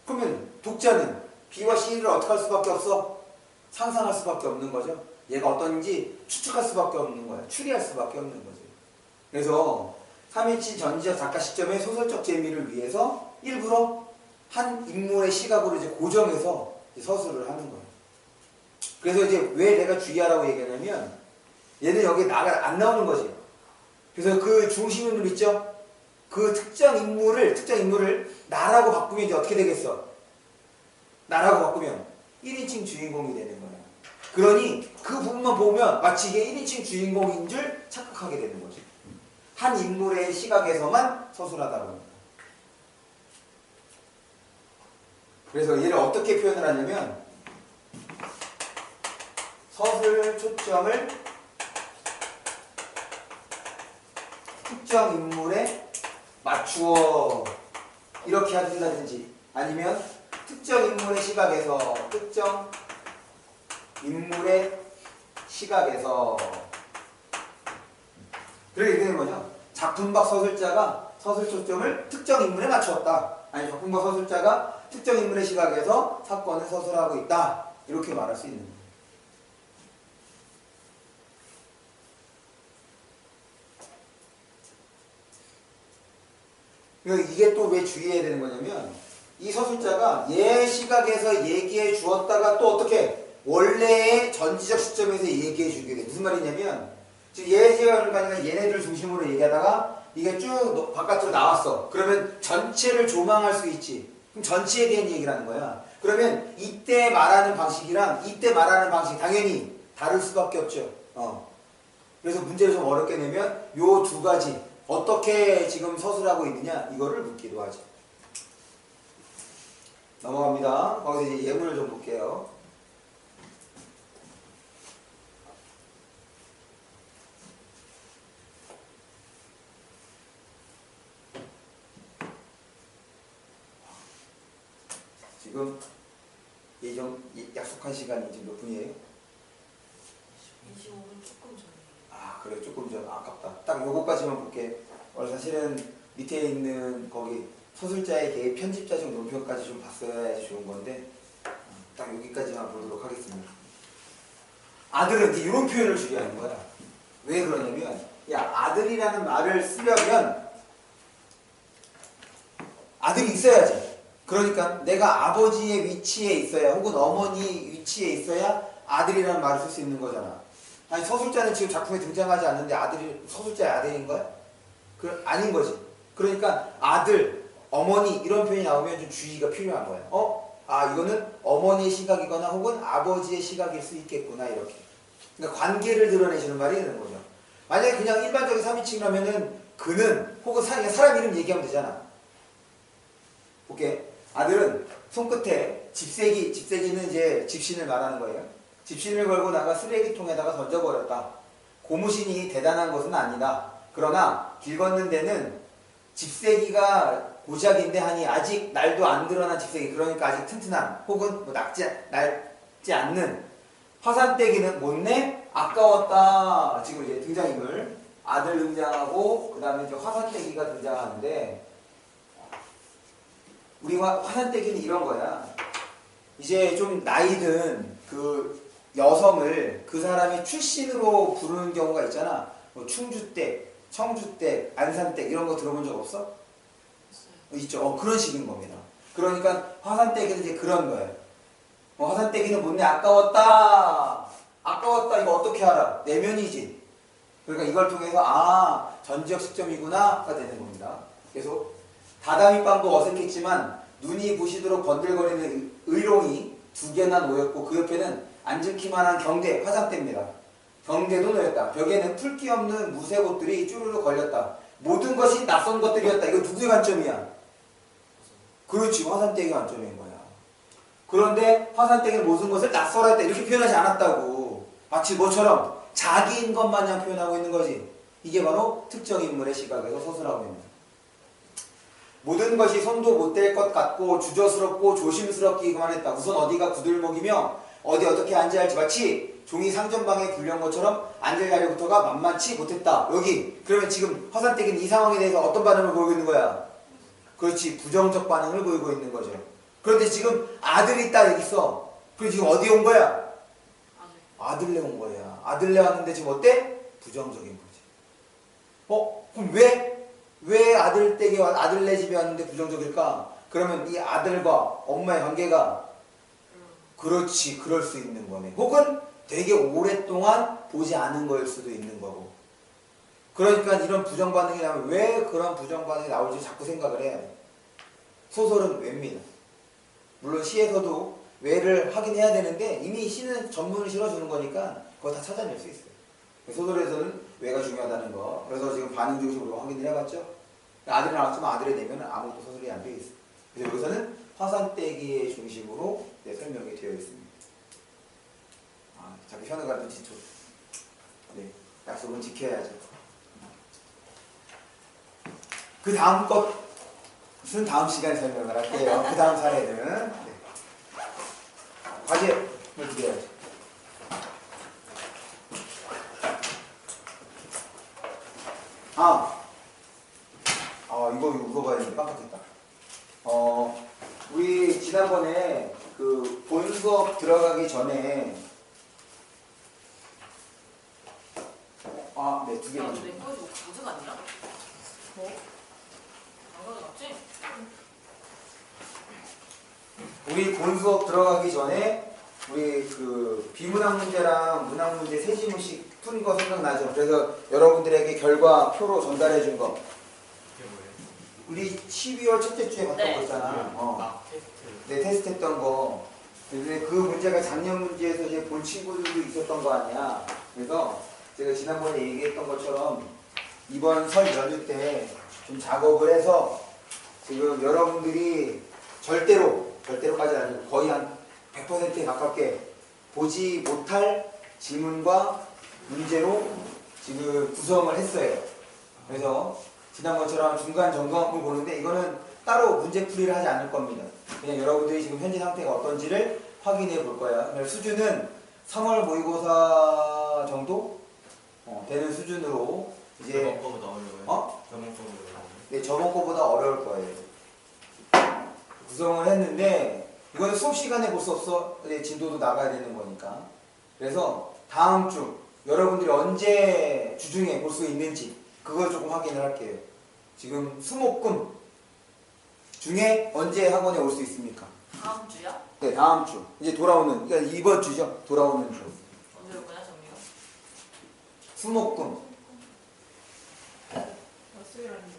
그러면 독자는 B와 C를 어떻게 할 수밖에 없어? 상상할 수밖에 없는 거죠. 얘가 어떤지 추측할 수밖에 없는 거야. 추리할 수밖에 없는 거죠. 그래서 3인칭 전지적 작가 시점의 소설적 재미를 위해서 일부러 한 인물의 시각으로 이제 고정해서 이제 서술을 하는 거예요. 그래서 이제 왜 내가 주의하라고 얘기하냐면 얘는 여기 안 나오는 거지. 그래서 그 중심 인물 있죠? 그 특정 인물을 나라고 바꾸면 이제 어떻게 되겠어? 나라고 바꾸면 1인칭 주인공이 되는 거예요. 그러니 그 부분만 보면 마치 이게 1인칭 주인공인 줄 착각하게 되는 거지. 한 인물의 시각에서만 서술하다고 합니다. 그래서 얘를 어떻게 표현을 하냐면 서술 초점을 특정 인물에 맞추어 이렇게 한다든지 아니면 특정 인물의 시각에서 그렇게 되는 거죠. 작품 밖 서술자가 서술 초점을 특정 인물에 맞추었다. 아니 작품 밖 서술자가 특정 인물의 시각에서 사건을 서술하고 있다. 이렇게 말할 수 있는 거예요. 그러니까 이게 또 왜 주의해야 되는 거냐면 이 서술자가 얘 시각에서 얘기해 주었다가 또 어떻게 원래의 전지적 시점에서 얘기해 주게 돼. 무슨 말이냐면 지금 얘 시각을 아니라 얘네들 중심으로 얘기하다가 이게 쭉 바깥으로 나왔어. 그러면 전체를 조망할 수 있지. 그럼 전체에 대한 얘기를 하는 거야. 그러면 이때 말하는 방식이랑 이때 말하는 방식이 당연히 다를 수밖에 없죠. 그래서 문제를 좀 어렵게 내면 요 두 가지 어떻게 지금 서술하고 있느냐 이거를 묻기도 하죠. 넘어갑니다. 거기서 이제 예문을 좀 볼게요. 지금 약속한 시간이 지금 몇 분이에요? 25분 조금 전에. 그래 조금 좀 아깝다. 딱 요거까지만 볼게. 원래 사실은 밑에 있는 거기 소술자의 개의 편집자적 논평까지 좀 봤어야지 좋은 건데 딱 여기까지만 보도록 하겠습니다. 아들은 이제 이런 표현을 주의하는 거야. 왜 그러냐면 야 아들이라는 말을 쓰려면 아들이 있어야지. 그러니까 내가 아버지의 위치에 있어야 혹은 어머니 위치에 있어야 아들이라는 말을 쓸 수 있는 거잖아. 아니 서술자는 지금 작품에 등장하지 않는데 아들이 서술자의 아들인 거야? 아닌 거지. 그러니까 아들, 어머니 이런 표현이 나오면 좀 주의가 필요한 거야. 이거는 어머니의 시각이거나 혹은 아버지의 시각일 수 있겠구나 이렇게. 그러니까 관계를 드러내주는 말이 되는 거죠. 만약에 그냥 일반적인 3인칭이라면은 그는 혹은 사람 이름 얘기하면 되잖아. 볼게. 아들은 손끝에 집세기는 이제 집신을 말하는 거예요. 집신을 걸고 나가 쓰레기통에다가 던져버렸다. 고무신이 대단한 것은 아니다. 그러나 길 걷는 데는 집세기가 고작인데 하니 아직 날도 안 드러난 집세기, 그러니까 아직 튼튼한 혹은 낡지 않는 화산떼기는 못내 아까웠다. 지금 이제 등장인물 아들 등장하고 그 다음에 이제 화산떼기가 등장하는데 우리 화산떼기는 이런 거야. 이제 좀 나이든 그 여성을 그 사람의 출신으로 부르는 경우가 있잖아. 뭐 충주댁, 청주댁, 안산댁 이런 거 들어본 적 없어? 있죠. 그런 식인 겁니다. 그러니까 화산떼기는 이제 그런 거예요. 화산떼기는 못내 아까웠다. 아까웠다 이거 어떻게 알아? 내면이지. 그러니까 이걸 통해서 전지적 시점이구나가 되는 겁니다. 계속 다다미빵도 어색했지만 눈이 부시도록 번들거리는 의롱이 두 개나 놓였고 그 옆에는 앉기만한 경대, 화산대입니다. 경대도 놓였다. 벽에는 풀기 없는 무색 옷들이 쭈루루 걸렸다. 모든 것이 낯선 것들이었다. 이거 누구의 관점이야? 그렇지, 화산대의 관점인 거야. 그런데 화산대는 모든 것을 낯설어 했다. 이렇게 표현하지 않았다고. 마치 뭐처럼 자기인 것 마냥 표현하고 있는 거지. 이게 바로 특정 인물의 시각에서 서술하고 있는. 모든 것이 손도 못 댈 것 같고 주저스럽고 조심스럽기만 했다. 우선 어디가 구들목이며 어디 어떻게 앉아야 할지 마치 종이 상전방에 굴려온 것처럼 앉을 자리부터가 만만치 못했다. 여기 그러면 지금 화산댁은 이 상황에 대해서 어떤 반응을 보이고 있는 거야? 그렇지, 부정적 반응을 보이고 있는 거죠. 그런데 지금 아들이 있다 여기 있어. 그리고 지금 어디 온 거야? 아들네 온 거야. 아들네 왔는데 지금 어때? 부정적인 거지. 그럼 왜 아들네 집에 왔는데 부정적일까? 그러면 이 아들과 엄마의 관계가 그렇지, 그럴 수 있는 거네. 혹은 되게 오랫동안 보지 않은 거일 수도 있는 거고. 그러니까 이런 부정 반응이 나오면 왜 그런 부정 반응이 나올지 자꾸 생각을 해야 돼. 소설은 왜입니다. 물론 시에서도 왜를 하긴 해야 되는데 이미 시는 전문을 실어주는 거니까 그거 다 찾아낼 수 있어요. 소설에서는 왜가 중요하다는 거. 그래서 지금 반응 중심으로 확인을 해봤죠. 아들이 나왔지만 아들에 대면 아무것도 서술이 안 되어 있어요. 그래서 여기서는 화산떼기의 중심으로 설명이 되어 있습니다. 자꾸 현우가 눈치쳐. 네, 약속은 지켜야죠. 그 다음 것은 다음 시간에 설명을 할게요. 그 다음 사례는 네. 과제를 드려야죠. 이거 물어봐야 되는데 깜빡했다. 우리 지난번에 그 본 수업 들어가기 전에 네, 2개 야, 먼저. 내 거에서 뭐 가져갔냐? 뭐? 안 가져갔지? 우리 본 수업 들어가기 전에 우리 그 비문학 문제랑 문학 문제 세 지문씩 푼 거 생각나죠? 그래서 여러분들에게 결과 표로 전달해 준 거. 그게 뭐예요? 우리 12월 첫째 주에 봤던 네. 거 있잖아. 테스트. 네, 테스트 했던 거. 근데 그 문제가 작년 문제에서 이제 본 친구들도 있었던 거 아니야. 그래서 제가 지난번에 얘기했던 것처럼 이번 설 연휴 때 좀 작업을 해서 지금 여러분들이 절대로까지 아니고 거의 한 100%에 가깝게 보지 못할 지문과 문제로 지금 구성을 했어요. 그래서 지난번처럼 중간 점검을 보는데 이거는 따로 문제풀이를 하지 않을 겁니다. 그냥 여러분들이 지금 현재 상태가 어떤지를 확인해 볼 거야. 수준은 3월 모의고사 정도? 되는 수준으로 이제 저번 거보다 어려워요. 저번 거보다 어려워요. 네, 저번 거보다 어려울 거예요. 구성을 했는데 이거는 수업 시간에 볼 수 없어. 네, 진도도 나가야 되는 거니까. 그래서 다음 주 여러분들이 언제 주중에 볼 수 있는지 그걸 조금 확인을 할게요. 지금 수목금 중에 언제 학원에 올 수 있습니까? 다음 주야? 네, 다음 주. 이제 돌아오는, 그러니까 이번 주죠. 돌아오는 주. 언제 올 거냐 정리가? 수목금. 수요일 아니면